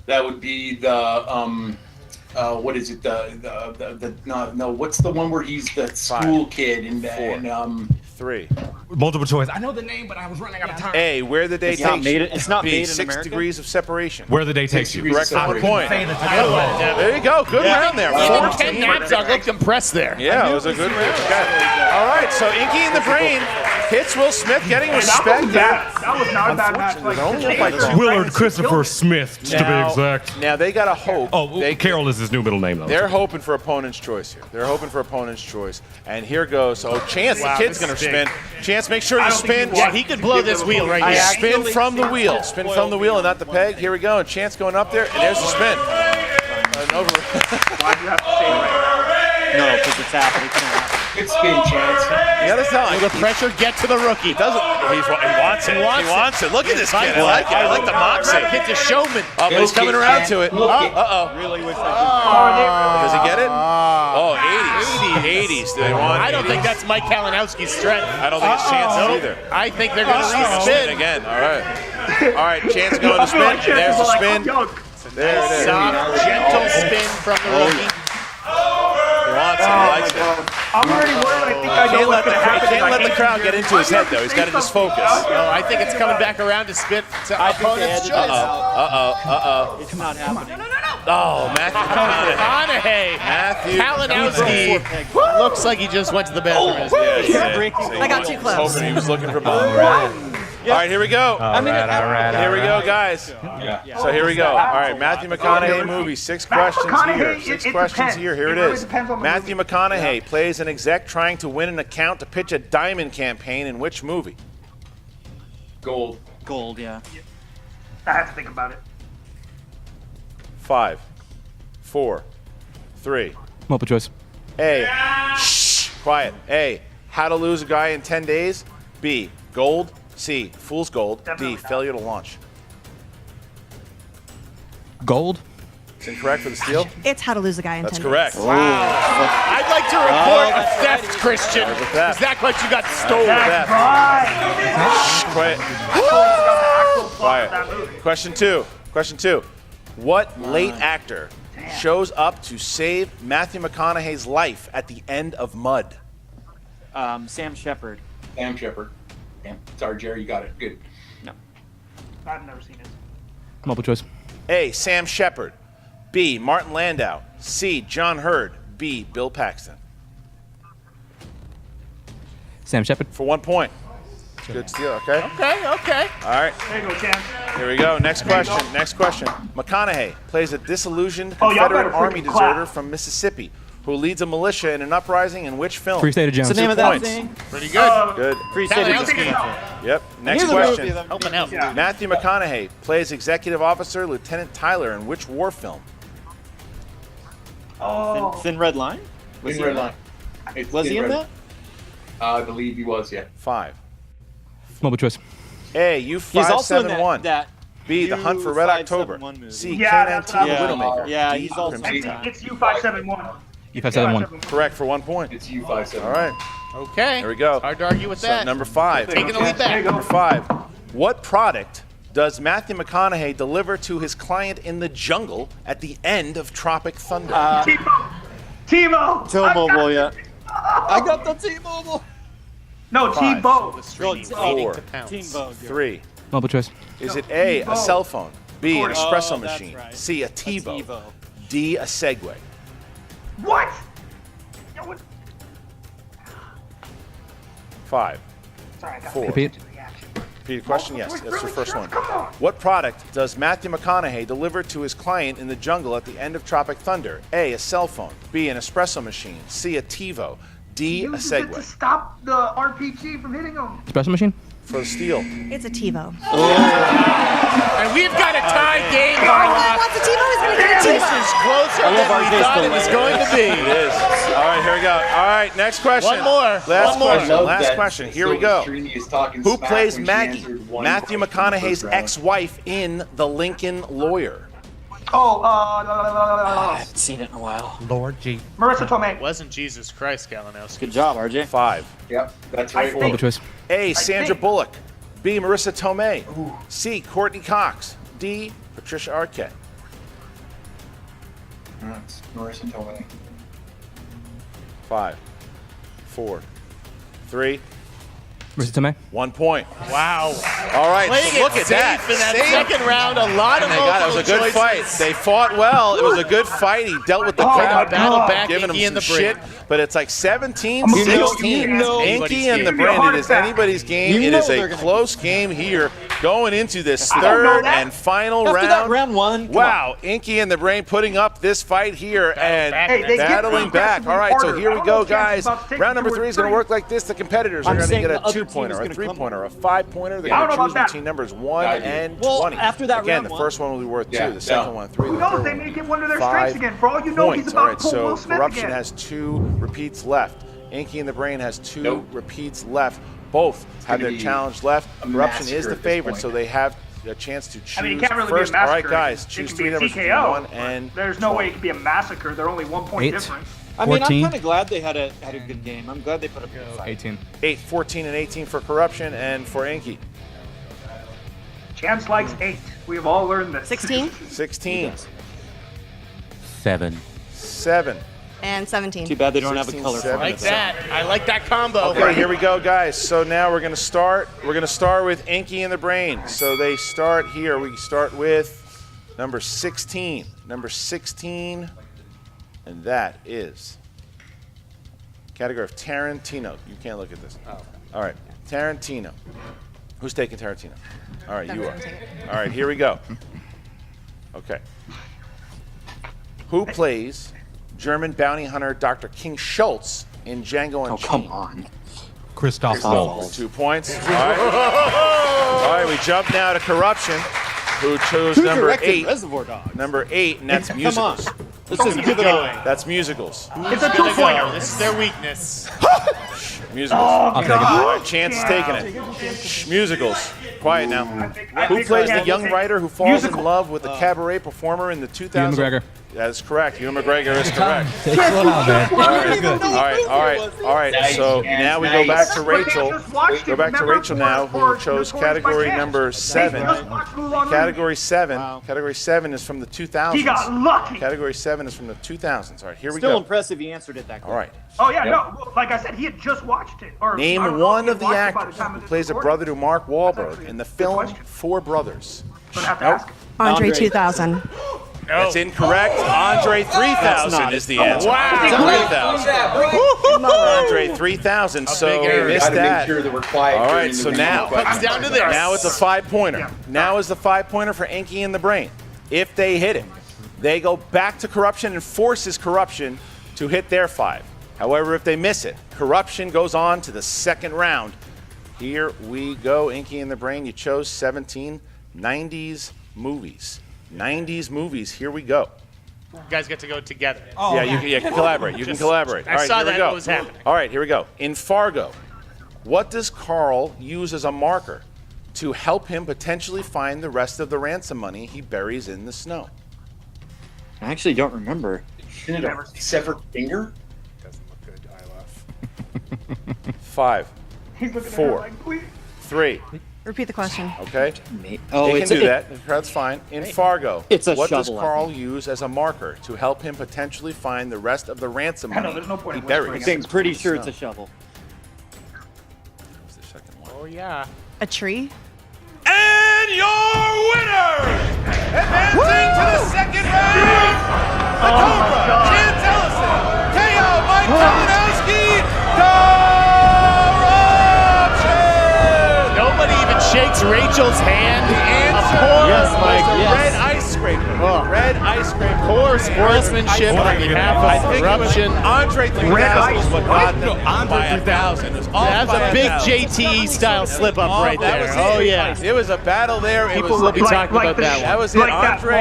That would be the what is it? No. What's the one where he's the school kid and
3.
Multiple choice. I know the name, but I was running out of time.
A. Where the Day
It's not
Takes
made
You.
it- it's not
B.
made in
6
America?
Degrees of Separation.
Where the day takes you.
Correct for 1 point.
Say the title.
There you go. Good round there.
Even Ken Napzok looked impressed there.
Yeah, it was a good round. Okay. All right, so Inky in the Brain hits Will Smith, getting respect there.
That was not a bad match.
Unfortunately, only by 2.
Willard Christopher Smith, to be exact.
Now they got to hope.
Oh, Carol is his new middle name, though.
They're hoping for opponent's choice here. They're hoping for opponent's choice. And here goes. Oh, Chance,
Wow,
the kid's
this
going to
is
spin.
big.
Chance, make sure you spin.
Yeah, he could blow this wheel right here.
Spin from the wheel. Spin from the wheel and not the peg. Here we go. And Chance going up there. And there's the spin. Over.
Why'd you have to say it right?
No, because it's happening.
Good spin, Chance.
The other time.
The pressure, get to the rookie.
He wants it. He wants it. Look at this kid. I like it. I like the moxie.
Kid's a showman.
Oh, but he's coming around to it. Uh-oh.
Really wish I
Does he get it? Oh, 80s. Do they want
I don't
80s?
think that's Mike Kalinowski's strength.
I don't think it's Chance either.
I think they're going to
Spin
re-spin.
again. All right, Chance going to spin. There's the spin. There it is.
Soft, gentle spin from the rookie.
He wants it. He likes it.
I'm already worried. I think I know what's going to happen.
Can't let the crowd get into his head, though. He's got to just focus.
No, I think it's coming back around to spin to opponent's choice.
It's not happening.
Oh, Matthew McConaughey.
Matthew
Kalinowski.
looks like he just went to the bathroom.
I got too close.
Hoping he was looking for both. All right, here we go. Here we go, guys. So here we go. All right, Matthew McConaughey movie. 6 questions here. 6 questions here. Here it is. Matthew McConaughey plays an exec trying to win an account to pitch a diamond campaign in which movie?
Gold.
Gold, yeah.
I have to think about it.
5, 4, 3.
Multiple choice.
A. Shh. Quiet. A. How to lose a guy in 10 days. B. Gold. C. Fool's gold. D. Failure to launch.
Gold.
It's incorrect for the steal.
It's How to Lose a Guy in 10
That's
Days.
correct.
Wow. I'd like to report a theft, Christian.
There's a theft.
Is that what you got stolen?
Theft.
Right.
Quiet. Question 2. Question 2. What late actor shows up to save Matthew McConaughey's life at the end of Mud?
Sam Shepard.
Sam Shepard. Damn. Sorry, Jerry, you got it. Good.
No.
I've never seen it.
Multiple choice.
A. Sam Shepard. B. Martin Landau. C. John Hurd. B. Bill Paxton.
Sam Shepard.
For 1 point. Good steal, okay?
Okay.
All right,
There you go, Chance.
here we go. Next question. McConaughey plays a disillusioned
Oh, y'all
Confederate
better
Army
freaking
deserter
clap.
from Mississippi who leads a militia in an uprising in which film?
Free State of Jones.
What's the name of
2
that
points.
thing?
Pretty good.
Good.
Free State of
Kalinowski.
Jones.
Yep. Next
Here's a
question.
movie that-
Helping out.
Yeah.
Matthew McConaughey plays Executive Officer Lieutenant Tyler in which war film?
Oh.
Thin Red Line? Was he
Red
in that?
Line. It's
Was he in
Red-
that?
I believe he was, yeah.
5.
Multiple choice.
A.
He's also in
U571.
that
B. The Hunt for Red October.
U571 movie.
C.
Yeah,
Canine
that's what I
Team
was
Widowmaker.
Yeah,
D.
he's also
Crimson
in
Tide.
that.
It's U571.
U571.
Correct for 1 point.
It's U57.
All right.
Okay.
There we go.
Hard to argue with
So
that.
number 5.
Taking the lead back.
Number 5. What product does Matthew McConaughey deliver to his client in the jungle at the end of Tropic Thunder?
T-Mobile.
T-Mobile, yeah. I got the T-Mobile.
No,
5.
T-Bow.
The streaming
4.
to pounce.
Team Vogue.
3.
Multiple choice.
Is it A, a cell phone, B, an espresso
Oh, that's
machine.
right.
C, a
A
TiVo.
TiVo.
D, a Segway.
What? Yeah, what?
5,
Sorry, I got
4.
Repeat.
Repeat question? Yes, that's your
Really?
first one.
Come on.
What product does Matthew McConaughey deliver to his client in the jungle at the end of Tropic Thunder? A, a cell phone. B, an espresso machine. C, a TiVo. D, a
Uses it to
Segway.
stop the RPG from hitting him.
Espresso machine?
For the steal.
It's a TiVo.
And we've got a tie game, Harloff.
What's a TiVo? Is going to get a
This
TiVo.
is closer than we thought it was going to be.
It is. All right, here we go. All right, next question.
One more.
Last
One more.
question.
love
Last
that
question. Here we go.
Silvestrini is talking
Who
smack
plays
when she
Maggie?
answered one
Matthew
question in the
McConaughey's
first round.
ex-wife in The Lincoln Lawyer.
Oh,
I haven't seen it in a while.
Lord G.
Marissa Tomei.
It wasn't Jesus Christ, Galanowski.
Good job, RJ.
5.
Yep, that's
I
right.
think-
Multiple choice.
A, Sandra
think-
Bullock. B, Marissa Tomei. C, Courtney Cox. D, Patricia Arquette.
It's Marissa Tomei.
5, 4, 3,
Marissa Tomei.
1 point.
Wow.
All right,
Playing
so look
it
at
safe
that.
in that
Safe.
second round. A lot of
Oh my God, it was a
multiple
good fight.
choices.
They fought well. It was a good fight. He dealt with the crowd,
battle back
giving
Inky
him
and
some
the
shit.
Brain.
But it's like 17,
You know-
16.
you know
Inky
anybody's
and the
game.
Brain. It is anybody's game.
You
It
know
is
they're
a
gonna-
close game here, going into this
I don't know
third
that.
and final
After that
round.
round one, come
Wow, Inky and the Brain putting up this fight here and
back. Hey,
they get
battling back.
progressively
All right, so
harder.
here
I
we
don't
go,
know if Chance
guys.
is about to take
Round number
two or
3 is going to
three.
work like this. The competitors are
I'm
going to
saying
get
the
a
other team
2-pointer,
is
a
gonna come
3-pointer, a 5-pointer. They're
I
going
don't
to
know
choose
about
between
that.
numbers 1
Yeah, I do.
and
Well,
20.
after that
Again,
round
the
one-
first one will be worth 2,
Yeah,
the second
no.
one 3.
Who
the
knows?
third
They
one
may get one of their
5
strikes again. For all you know, he's
points. All
about
right,
to pull
so
Will Smith
Corruption
again.
has 2 repeats left. Inky and the Brain has 2
Nope.
repeats left. Both have
gonna
their
be
challenge left.
a
Corruption
massacre
is the
at this
favorite,
point.
so they have a chance to choose
I mean, it can't really
first.
be a
All
massacre.
right, guys,
It
choose
can
3
be a
numbers between
TKO.
1 and
There's no
20.
way it could be a massacre. They're only 1 point
8.
difference.
I mean, I'm
14.
kind of glad they had a good game. I'm glad they put up a good fight.
18.
8, 14, and 18 for Corruption and for Inky.
Chance likes 8. We have all learned this.
16
16,
7.
7.
and 17.
Too bad they don't have a
16,
color.
seven.
for it.
Like that. I like that combo.
Okay, here we go, guys. So now we're gonna start. We're gonna start with Inky and the Brain. So they start here. We start with number 16. Number 16, and that is category of Tarantino. You can't look at this. All right, Tarantino. Who's taking Tarantino? All right, you are. All right, here we go. Okay. Who plays German bounty hunter Dr. King Schultz in Django
Oh,
Unchained?
come on.
Christoph
Waltz.
2 points. All right. All right, we jump now to Corruption, who chose
Who
number
directed
8.
Reservoir Dogs?
Number 8, and that's
Come on.
musicals.
Let's just give it away.
That's musicals.
It's a 2-pointer.
This is their weakness.
Musicals.
Oh,
All
God.
right, Chance is taking it. Shh, musicals. Quiet now.
I
Who
think
plays
I
the young
can-
writer who falls
Musical.
in love with the cabaret performer in the 2000s?
Ewan McGregor.
That is correct. Ewan McGregor is correct.
Take it out, man.
All right. So now we go back to Rachel. Go back to Rachel now, who chose category number 7. Category 7.
Wow.
Category 7 is from the 2000s.
He got lucky.
Category 7 is from the 2000s. All right, here we
Still
go.
impressive he answered it that quick.
All right.
Oh yeah, no. Like I said, he had just watched it. Or, I don't
Name
know,
one
he
of
had
the
watched it by
actors
time of
who
this
plays a
recording.
brother to Mark Wahlberg
actually
in the
a good
film
question.
Four Brothers.
Gonna have to
Nope.
ask him.
Andre
Andre.
2000.
That's incorrect. Andre 3000
not
is the
it.
answer.
Wow.
3000. Andre 3000. So
big
we
area.
missed
Gotta make
that.
sure that we're quiet.
All right,
during
so
the
now
question.
Comes down to this.
Now it's a 5-pointer.
Yeah.
Now is the 5-pointer for Inky and the Brain. If they hit it, they go back to Corruption and forces Corruption to hit their 5. However, if they miss it, Corruption goes on to the second round. Here we go, Inky and the Brain. You chose 17 90s movies. 90s movies. Here we go.
You guys get to go together.
Yeah, you can collaborate. You can collaborate.
I
All right,
saw
here we
that
go.
what was happening.
All right, here we go. In Fargo, what does Carl use as a marker to help him potentially find the rest of the ransom money he buries in the snow?
I actually don't remember.
Isn't it a severed finger?
Doesn't look good. I love.
5,
He's looking at
4.
her like, please.
3.
Repeat the question.
Okay?
Oh,
They can
it's
do that. That's fine. In Fargo,
It's a
what does
shovel, I
Carl use as a marker to help him potentially find the rest of the ransom
I know,
money
there's no point
he
in
buries?
whispering.
I'm pretty sure it's a shovel.
What's the second one?
Oh yeah.
A tree?
And your winner Advancing to the second round. The Cobra, Chance Ellison, KO Mike Kalinowski, Korouption.
Nobody even shakes Rachel's hand.
Yes, Mike. Red ice scraper. Red ice scraper.
Poor sportsmanship on behalf of Korouption.
Andre 3000 was what got them by 1,000.
That's a big JT style slip up right there. Oh yeah.
It was a battle there.
People will be talking about that one.
That was it. Andre.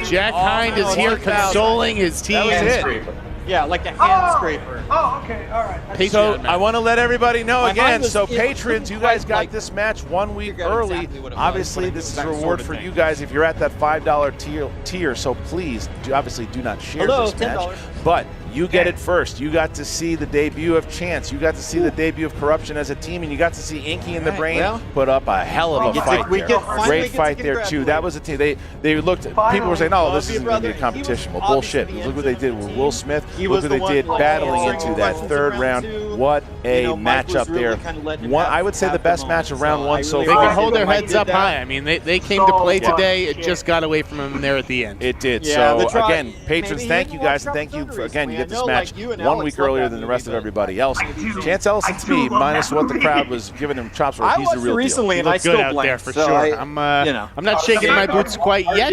Jack Hind is here consoling his team.
That was it.
Yeah, like the hand scraper.
Oh, okay, all right.
So I want to let everybody know again. So patrons, you guys got this match 1 week early. Obviously, this is a reward for you guys if you're at that $5 tier. So please, obviously, do not share this match. But you get it first. You got to see the debut of Chance. You got to see the debut of Korouption as a team, and you got to see Inky and the Brain put up a hell of a fight there. Great fight there too. That was a team. They looked. People were saying, "Oh, this isn't going to be a competition." Well, bullshit. Look what they did with Will Smith. Look what they did battling into that third round. What a matchup there. I would say the best match of round one so far.
They can hold their heads up high. I mean, they came to play today. It just got away from them there at the end.
It did. So again, patrons, thank you guys, and thank you for again. You get this match 1 week earlier than the rest of everybody else. Chance Ellison to me, minus what the crowd was giving him chops for, he's the real
recently,
deal.
and I
Good
still
out
blame.
there for sure. I'm not shaking my boots quite yet,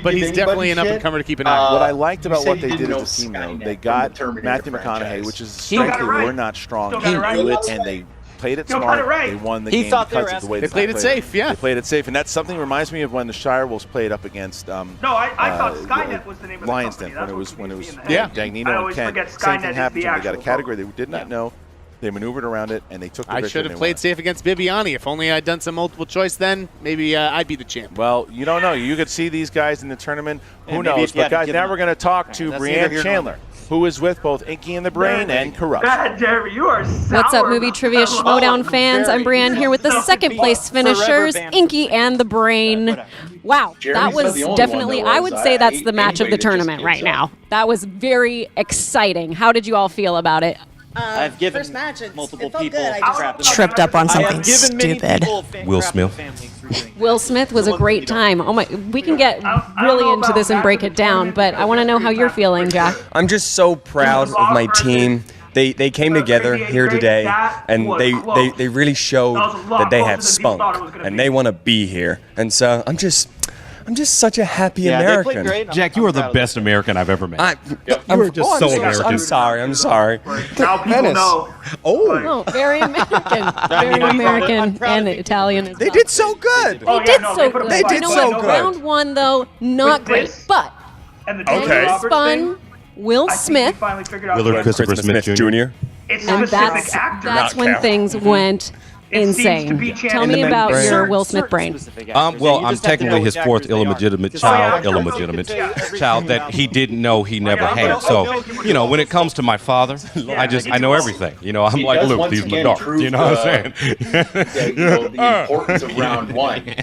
but he's definitely an up-and-comer to keep an eye on.
What I liked about what they did as a team, though, they got Matthew McConaughey, which is a strength they were not strong. He knew it, and they played it smart. They won the game because of the way
they played it safe. Yeah,
they played it safe, and that's something that reminds me of when the Shire Wolves played up against.
No, I thought Skynet was the name of the
Lions
company.
Den when it was
yeah.
Dagnino and Ken. Same thing happened. They got a category they did not know. They maneuvered around it, and they took the victory.
I should have played safe against Bibiani. If only I'd done some multiple choice then, maybe I'd be the champ.
Well, you don't know. You could see these guys in the tournament. Who knows? But, guys, now we're going to talk to Brianne Chandler, who is with both Inky and the Brain and Korouption.
God, Jerry, you are sour.
What's up, Movie Trivia Schmodown fans? I'm Brianne here with the second place finishers, Inky and the Brain. Wow, that was definitely, I would say that's the match of the tournament right now. That was very exciting. How did you all feel about it?
I've given
first match,
multiple
felt
people
good. I
crap.
tripped up on something stupid.
Will Smith.
Will Smith was a great time. Oh my, we can get really into this and break it down, but I want to know how you're feeling, Jack.
I'm just so proud of my team. They came together here today, and they really showed that they have spunk, and they want to be here. And so I'm just such a happy American.
Jack, you are the best American I've ever met.
You're just so American. I'm sorry.
Now people know.
Oh, very American. Very American and Italian as well.
They did so good.
They did so good.
They did so good.
Round one, though, not great, but
Okay.
Spun Will Smith.
Willard Christopher Smith Jr.
And that's when things went insane. Tell me about your Will Smith brain.
Well, I'm technically his fourth illegitimate child that he didn't know he never had. So, when it comes to my father, I know everything. I'm like, look, these are the dark. You know what I'm saying?
The importance of round one.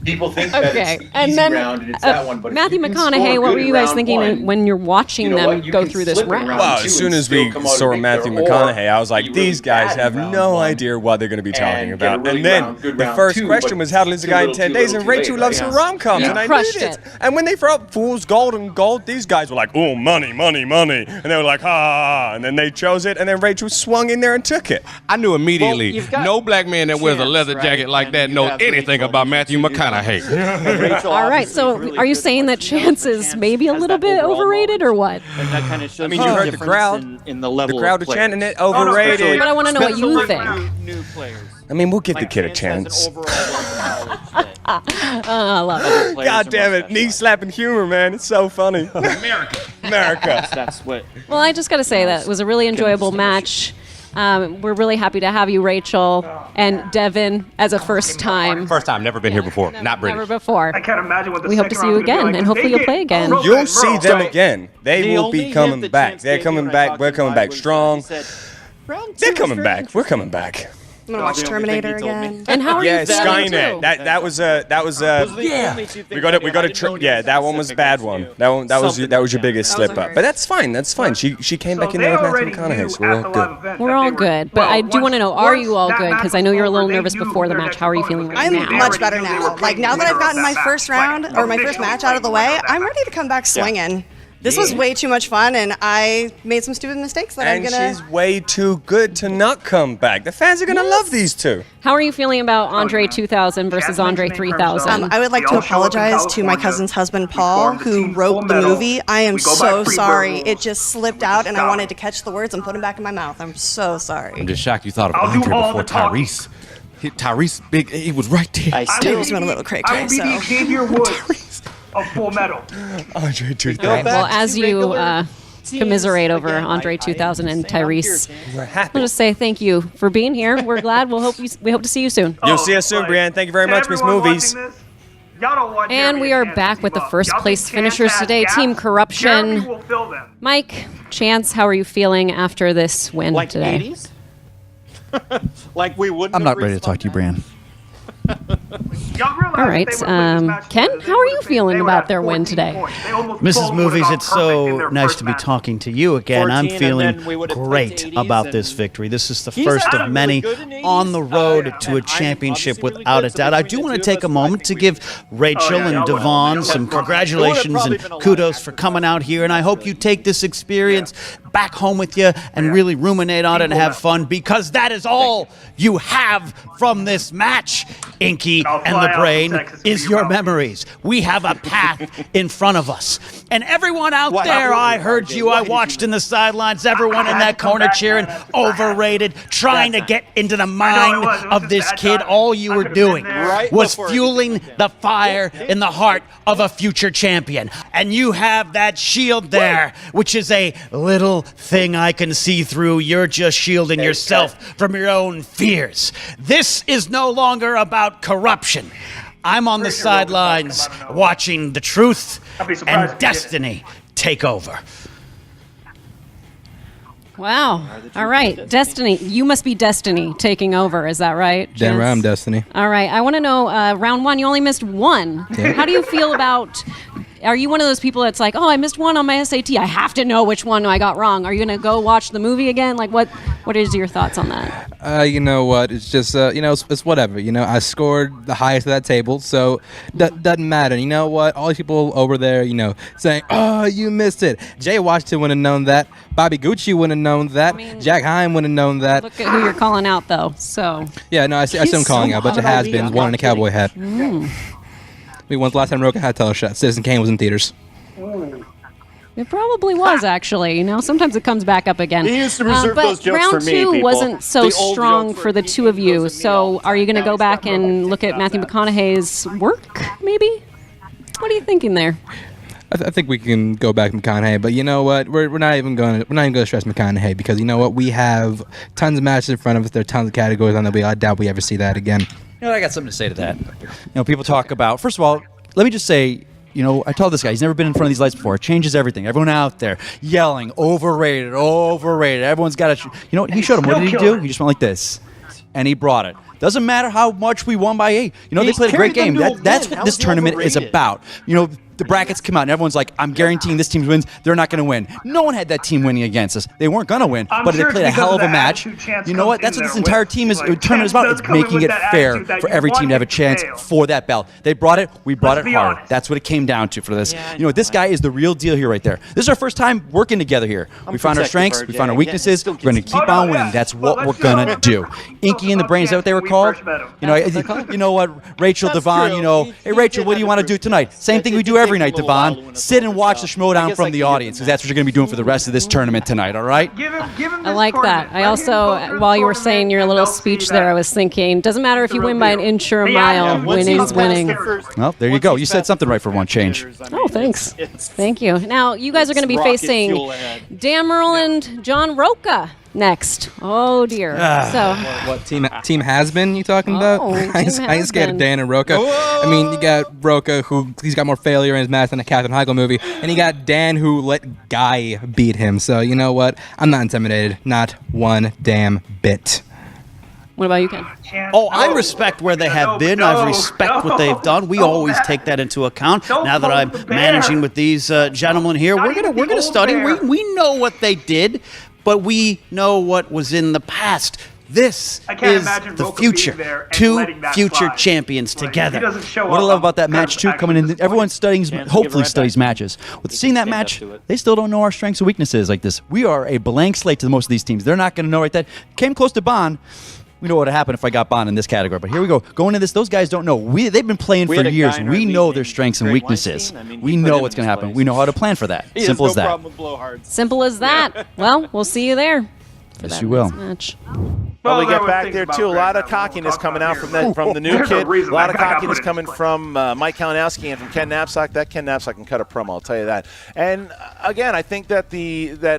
People think that it's
and
easy
then
round and it's that one, but
Matthew McConaughey, what were you guys thinking when you're watching them go through this round?
Well, as soon as we saw Matthew McConaughey, I was like, these guys have no idea what they're going to be talking about. And then the first question was, how to lose a guy in 10 days? And Rachel loves her rom-coms, and I knew it. And when they throw up Fool's Gold and Gold, these guys were like, oh, money, money, money. And they were like, ha. And then they chose it, and then Rachel swung in there and took it.
I knew immediately, no black man that wears a leather jacket like that knows anything about Matthew McConaughey.
All right, so are you saying that Chance is maybe a little bit overrated or what?
I mean, you heard the crowd.
In the level
the crowd
of
are chanting it, overrated.
But I want to know what you think.
New players.
I mean, we'll give the kid a chance.
I love it.
God damn it, knee-slapping humor, man. It's so funny. America.
That's what.
Well, I just got to say that it was a really enjoyable match. We're really happy to have you, Rachel, and Devin as a first time.
First time, never been here before. Not British.
Never before.
I can't imagine what the
We hope to see you again, and hopefully you'll play again.
You'll see them again. They will be coming back. They're coming back. We're coming back strong. They're coming back. We're coming back.
I'm gonna watch Terminator again.
And how are you feeling
Skynet.
too?
That was we got a yeah, that one was a bad one. That was your biggest slip up. But that's fine. That's fine. She came back in there with Matthew McConaughey, so we're all good.
We're all good, but I do want to know, are you all good? Because I know you're a little nervous before the match. How are you feeling right now?
I'm much better now. Like, now that I've gotten my first round, or my first match out of the way, I'm ready to come back swinging. This was way too much fun, and I made some stupid mistakes that I'm gonna...
she's way too good to not come back. The fans are gonna love these two.
How are you feeling about Andre 2000 versus Andre 3000?
I would like to apologize to my cousin's husband, Paul, who wrote the movie. I am so sorry. It just slipped out, and I wanted to catch the words and put them back in my mouth. I'm so sorry.
I'm just shocked you thought of Andre before Tyrese. Tyrese, big, he was right there.
Tyrese went a little cray-cray, so...
I will be the Xavier Woods of Full Metal.
Andre 2000.
Well, as you commiserate over Andre 2000 and Tyrese, I'll just say thank you for being here. We're glad. We hope to see you soon.
You'll see us soon, Brianne. Thank you very much, Miss Movies.
And we are back with the first place finishers today, Team Korouption. Mike, Chance, how are you feeling after this win today?
80s? Like we wouldn't.
I'm not ready to talk to you, Brian.
All right. Ken, how are you feeling about their win today?
Mrs. Movies, it's so nice to be talking to you again. I'm feeling great about this victory. This is the first of many on the road to a championship without a doubt. I do want to take a moment to give Rachel and Devon some congratulations and kudos for coming out here, and I hope you take this experience back home with you and really ruminate on it and have fun, because that is all you have from this match. Inky and the Brain is your memories. We have a path in front of us. And everyone out there, I heard you, I watched in the sidelines, everyone in that corner cheering, overrated, trying to get into the mind of this kid. All you were doing was fueling the fire in the heart of a future champion. And you have that shield there, which is a little thing I can see through. You're just shielding yourself from your own fears. This is no longer about corruption. I'm on the sidelines watching the truth and destiny take over.
Wow. All right. Destiny. You must be Destiny taking over. Is that right?
Damn right, I'm Destiny.
All right. I want to know, round one, you only missed one.
Yeah.
How do you feel about... Are you one of those people that's like, oh, I missed one on my SAT. I have to know which one I got wrong. Are you going to go watch the movie again? Like, what is your thoughts on that?
You know what? It's just, it's whatever. I scored the highest of that table, so doesn't matter. You know what? All these people over there, saying, oh, you missed it. Jay Washington wouldn't have known that. Bobby Gucci wouldn't have known that. Jack Heim wouldn't have known that.
Look at who you're calling out, though. So.
Yeah, no, I see him calling out. A bunch of has-beens, one in a cowboy hat. When's the last time Roka had a teleshot? Citizen Kane was in theaters.
It probably was, actually. Sometimes it comes back up again.
He used to reserve those jokes for me,
But round two
people.
wasn't so strong for the two of you. So are you going to go back and look at Matthew McConaughey's work, maybe? What are you thinking there?
I think we can go back to McConaughey, but you know what? We're not even going to stress McConaughey, because you know what? We have tons of matches in front of us. There are tons of categories on there. I doubt we ever see that again.
I got something to say to that. People talk about, first of all, let me just say, I told this guy, he's never been in front of these lights before. It changes everything. Everyone out there yelling, overrated, overrated. Everyone's got to, he showed him. What did he do? He just went like this, and he brought it. Doesn't matter how much we won by 8. They played a great game. That's what this tournament is about. The brackets come out and everyone's like, I'm guaranteeing this team wins. They're not going to win. No one had that team winning against us. They weren't going to win, but they played a hell of a match. You know what? That's what this entire tournament is about. It's making it fair for every team to have a chance for that belt. They brought it. We brought it hard. That's what it came down to for this. This guy is the real deal here right there. This is our first time working together here. We found our strengths. We found our weaknesses. We're going to keep on winning. That's what we're going to do. Inky and the Brain, is that what they were called? You know what? Rachel, Devon, hey, Rachel, what do you want to do tonight? Same thing we do every night, Devon. Sit and watch the Schmodown from the audience, because that's what you're going to be doing for the rest of this tournament tonight, all right?
I like that. I also, while you were saying your little speech there, I was thinking, doesn't matter if you win by an inch or a mile, winning's winning.
Well, there you go. You said something right for one change.
Oh, thanks. Thank you. Now, you guys are going to be facing Dan Merle and John Roca next. Oh, dear.
What team has been you talking about? I ain't scared of Dan and Roca. You got Roca, who he's got more failure in his match than a Katherine Heigl movie, and you got Dan, who let Guy beat him. So you know what? I'm not intimidated, not one damn bit.
What about you, Ken?
Oh, I respect where they have been. I respect what they've done. We always take that into account. Now that I'm managing with these gentlemen here, we're gonna study. We know what they did, but we know what was in the past. This is the future. Two future champions together.
What I love about that match too, coming in, everyone hopefully studies matches. With seeing that match, they still don't know our strengths and weaknesses like this. We are a blank slate to most of these teams. They're not going to know right then. Came close to Bond. We know what would happen if I got Bond in this category. But here we go. Going into this, those guys don't know. They've been playing for years. We know their strengths and weaknesses. We know what's going to happen. We know how to plan for that. Simple as that.
Simple as that. Well, we'll see you there.
Yes, you will.
Match.
Well, we get back there too. A lot of cockiness coming out from the new kid. A lot of cockiness coming from Mike Kalinowski and from Ken Knapsack. That Ken Knapsack can cut a promo, I'll tell you that. And again, I think that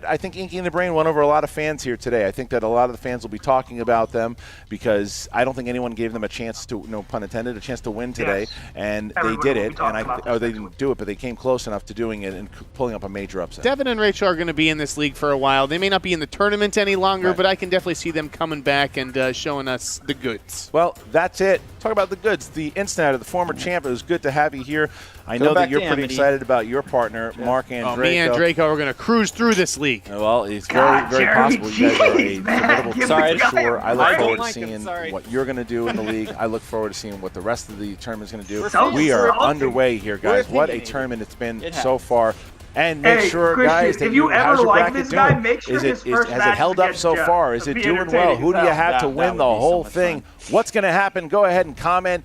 I think Inky and the Brain won over a lot of fans here today. I think that a lot of the fans will be talking about them because I don't think anyone gave them a chance to, no pun intended, a chance to win today. Yes. And they did it. And they didn't do it, but they came close enough to doing it and pulling up a major upset.
Devin and Rachel are going to be in this league for a while. They may not be in the tournament any longer, but I can definitely see them coming back and showing us the goods.
Well, that's it. Talk about the goods. The Instigator, the former champ, it was good to have you here. I know that you're pretty excited about your partner, Mark Andreyko.
Me and Draco are going to cruise through this league.
Well, it's very possible. You guys are a formidable team for sure. I look forward to seeing what you're going to do in the league. I look forward to seeing what the rest of the tournament's going to do. We are underway here, guys. What a tournament it's been so far. And make sure, guys, that how's your bracket doing? Has it held up so far? Is it doing well? Who do you have to win the whole thing? What's going to happen? Go ahead and comment.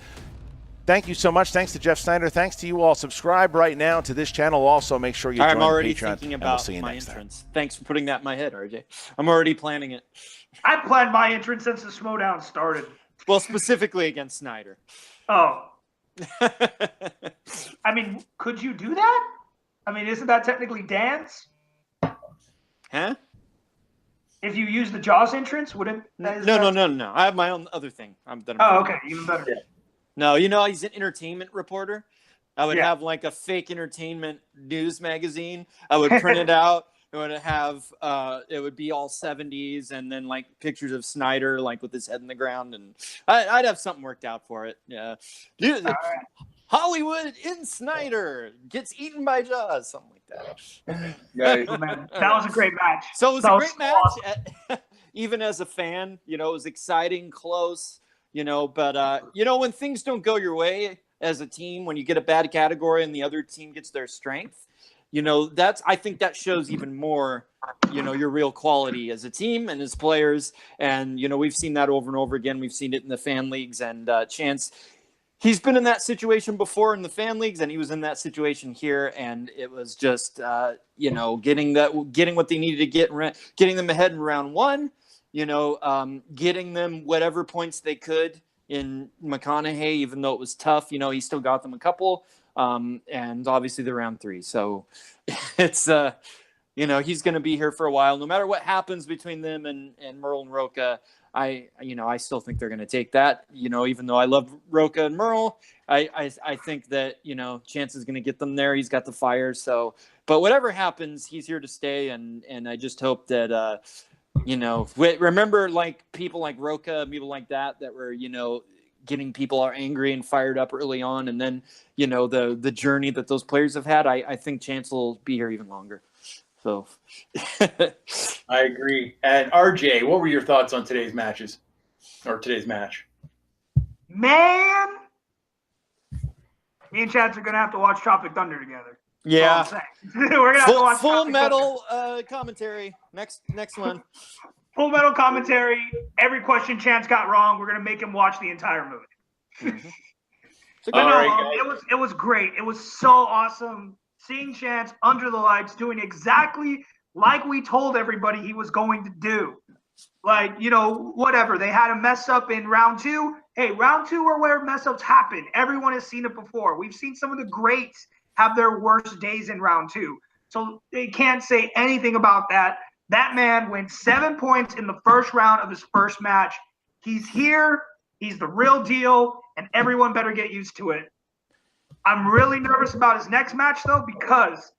Thank you so much. Thanks to Jeff Snyder. Thanks to you all. Subscribe right now to this channel. Also, make sure you join
I'm already
Patreon.
thinking about my entrance. Thanks for putting that in my head, RJ. I'm already planning it.
I planned my entrance since the Schmodown started.
Well, specifically against Snyder.
Oh. I mean, could you do that? I mean, isn't that technically dance?
Huh?
If you use the Jaws entrance, wouldn't?
No. I have my own other thing.
Okay, even better.
No, he's an entertainment reporter. I would have like a fake entertainment news magazine. I would print it out. It would have, it would be all 70s and then like pictures of Snyder like with his head in the ground, and I'd have something worked out for it. Yeah. Dude, Hollywood in Snyder gets eaten by Jaws, something like that.
That was a great match.
So it was a great match. Awesome. Even as a fan, it was exciting, close, but when things don't go your way as a team, when you get a bad category and the other team gets their strength, I think that shows even more, your real quality as a team and as players. And, we've seen that over and over again. We've seen it in the fan leagues, and Chance, he's been in that situation before in the fan leagues, and he was in that situation here, and it was just, getting what they needed to get, getting them ahead in round one, getting them whatever points they could in McConaughey, even though it was tough, he still got them a couple, and obviously the round three. So it's, he's going to be here for a while, no matter what happens between them and Merle and Roca. I still think they're going to take that, even though I love Roca and Merle, I think that, Chance is going to get them there. He's got the fire. So, but whatever happens, he's here to stay. And I just hope that, remember like people like Roca, people like that were, getting people are angry and fired up early on. And then, the journey that those players have had, I think Chance will be here even longer. So
I agree. And RJ, what were your thoughts on today's matches or today's match?
Man, me and Chance are going to have to watch Tropic Thunder together.
Yeah.
We're going to have to watch
Full Metal commentary. Next one.
Full Metal commentary. Every question Chance got wrong, we're going to make him watch the entire movie. It was great. It was so awesome. Seeing Chance under the lights doing exactly like we told everybody he was going to do. Like, whatever. They had a mess up in round two. Hey, round two are where mess ups happen. Everyone has seen it before. We've seen some of the greats have their worst days in round two. So they can't say anything about that. That man went 7 points in the first round of his first match. He's here. He's the real deal, and everyone better get used to it. I'm really nervous about his next match, though, because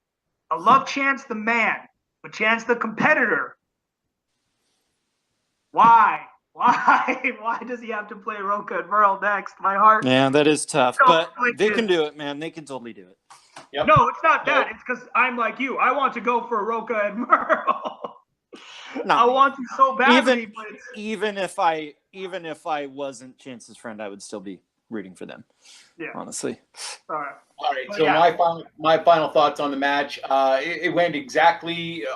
I love Chance the man, but Chance the competitor. Why? Why does he have to play Roka and Merle next? My heart.
Yeah, that is tough,
So
but they
conflicted.
can do it, man. They can totally do it.
Yep.
No, it's not that. It's because I'm like you. I want to go for Roka and Merle.
No.
I want to so badly.
Even if I wasn't Chance's friend, I would still be rooting for them.
Yeah.
Honestly.
All right.
All right.
But
So
yeah.
my final thoughts on the match. It went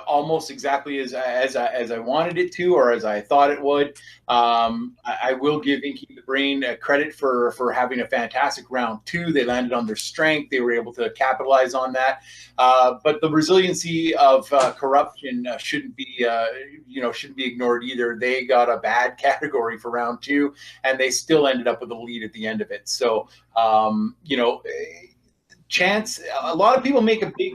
almost exactly as I wanted it to, or as I thought it would. I will give Inky the Brain credit for having a fantastic round 2. They landed on their strength. They were able to capitalize on that. But the resiliency of Korouption shouldn't be ignored either. They got a bad category for round 2, and they still ended up with a lead at the end of it. So Chance, a lot of people make a big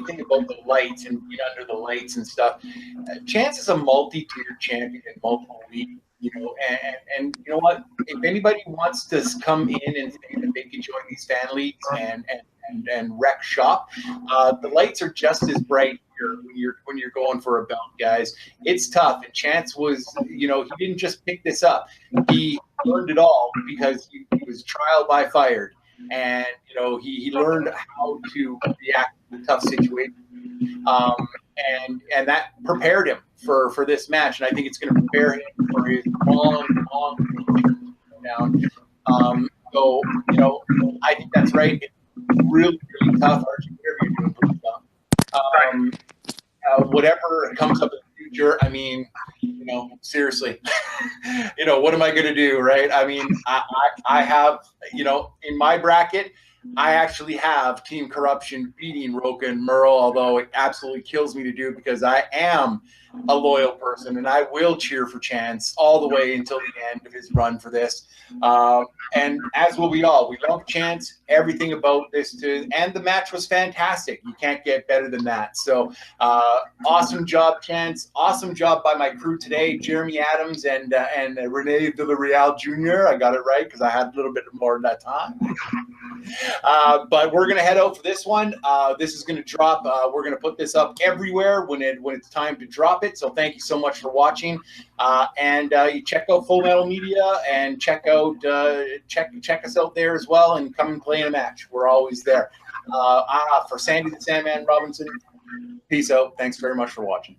thing about the lights and being under the lights and stuff. Chance is a multi-tiered champion in multiple leagues, and you know what? If anybody wants to come in and say that they can join these fan leagues and wreck shop, the lights are just as bright here when you're going for a belt, guys. It's tough, and Chance was, he didn't just pick this up. He learned it all because he was trial by fire. And he learned how to react to tough situations, and that prepared him for this match. And I think it's going to prepare him for his long down. So I think that's right. It's really tough. Archie, whatever you're doing, pretty tough. Whatever comes up in the future, I mean, seriously, what am I going to do, right? I mean, I have, in my bracket, I actually have Team Korouption beating Roka and Merle, although it absolutely kills me to do because I am a loyal person and I will cheer for Chance all the way until the end of his run for this. And as will we all. We love Chance, everything about this, and the match was fantastic. You can't get better than that. So awesome job, Chance. Awesome job by my crew today, Jeremy Adams and Rene de la Real Jr. I got it right because I had a little bit more of that time. But we're going to head out for this one. This is going to drop. We're going to put this up everywhere when it's time to drop it. So thank you so much for watching. And you check out Full Metal Media and check us out there as well and come and play in a match. We're always there. For Sandy the Sandman Robinson, peace out. Thanks very much for watching.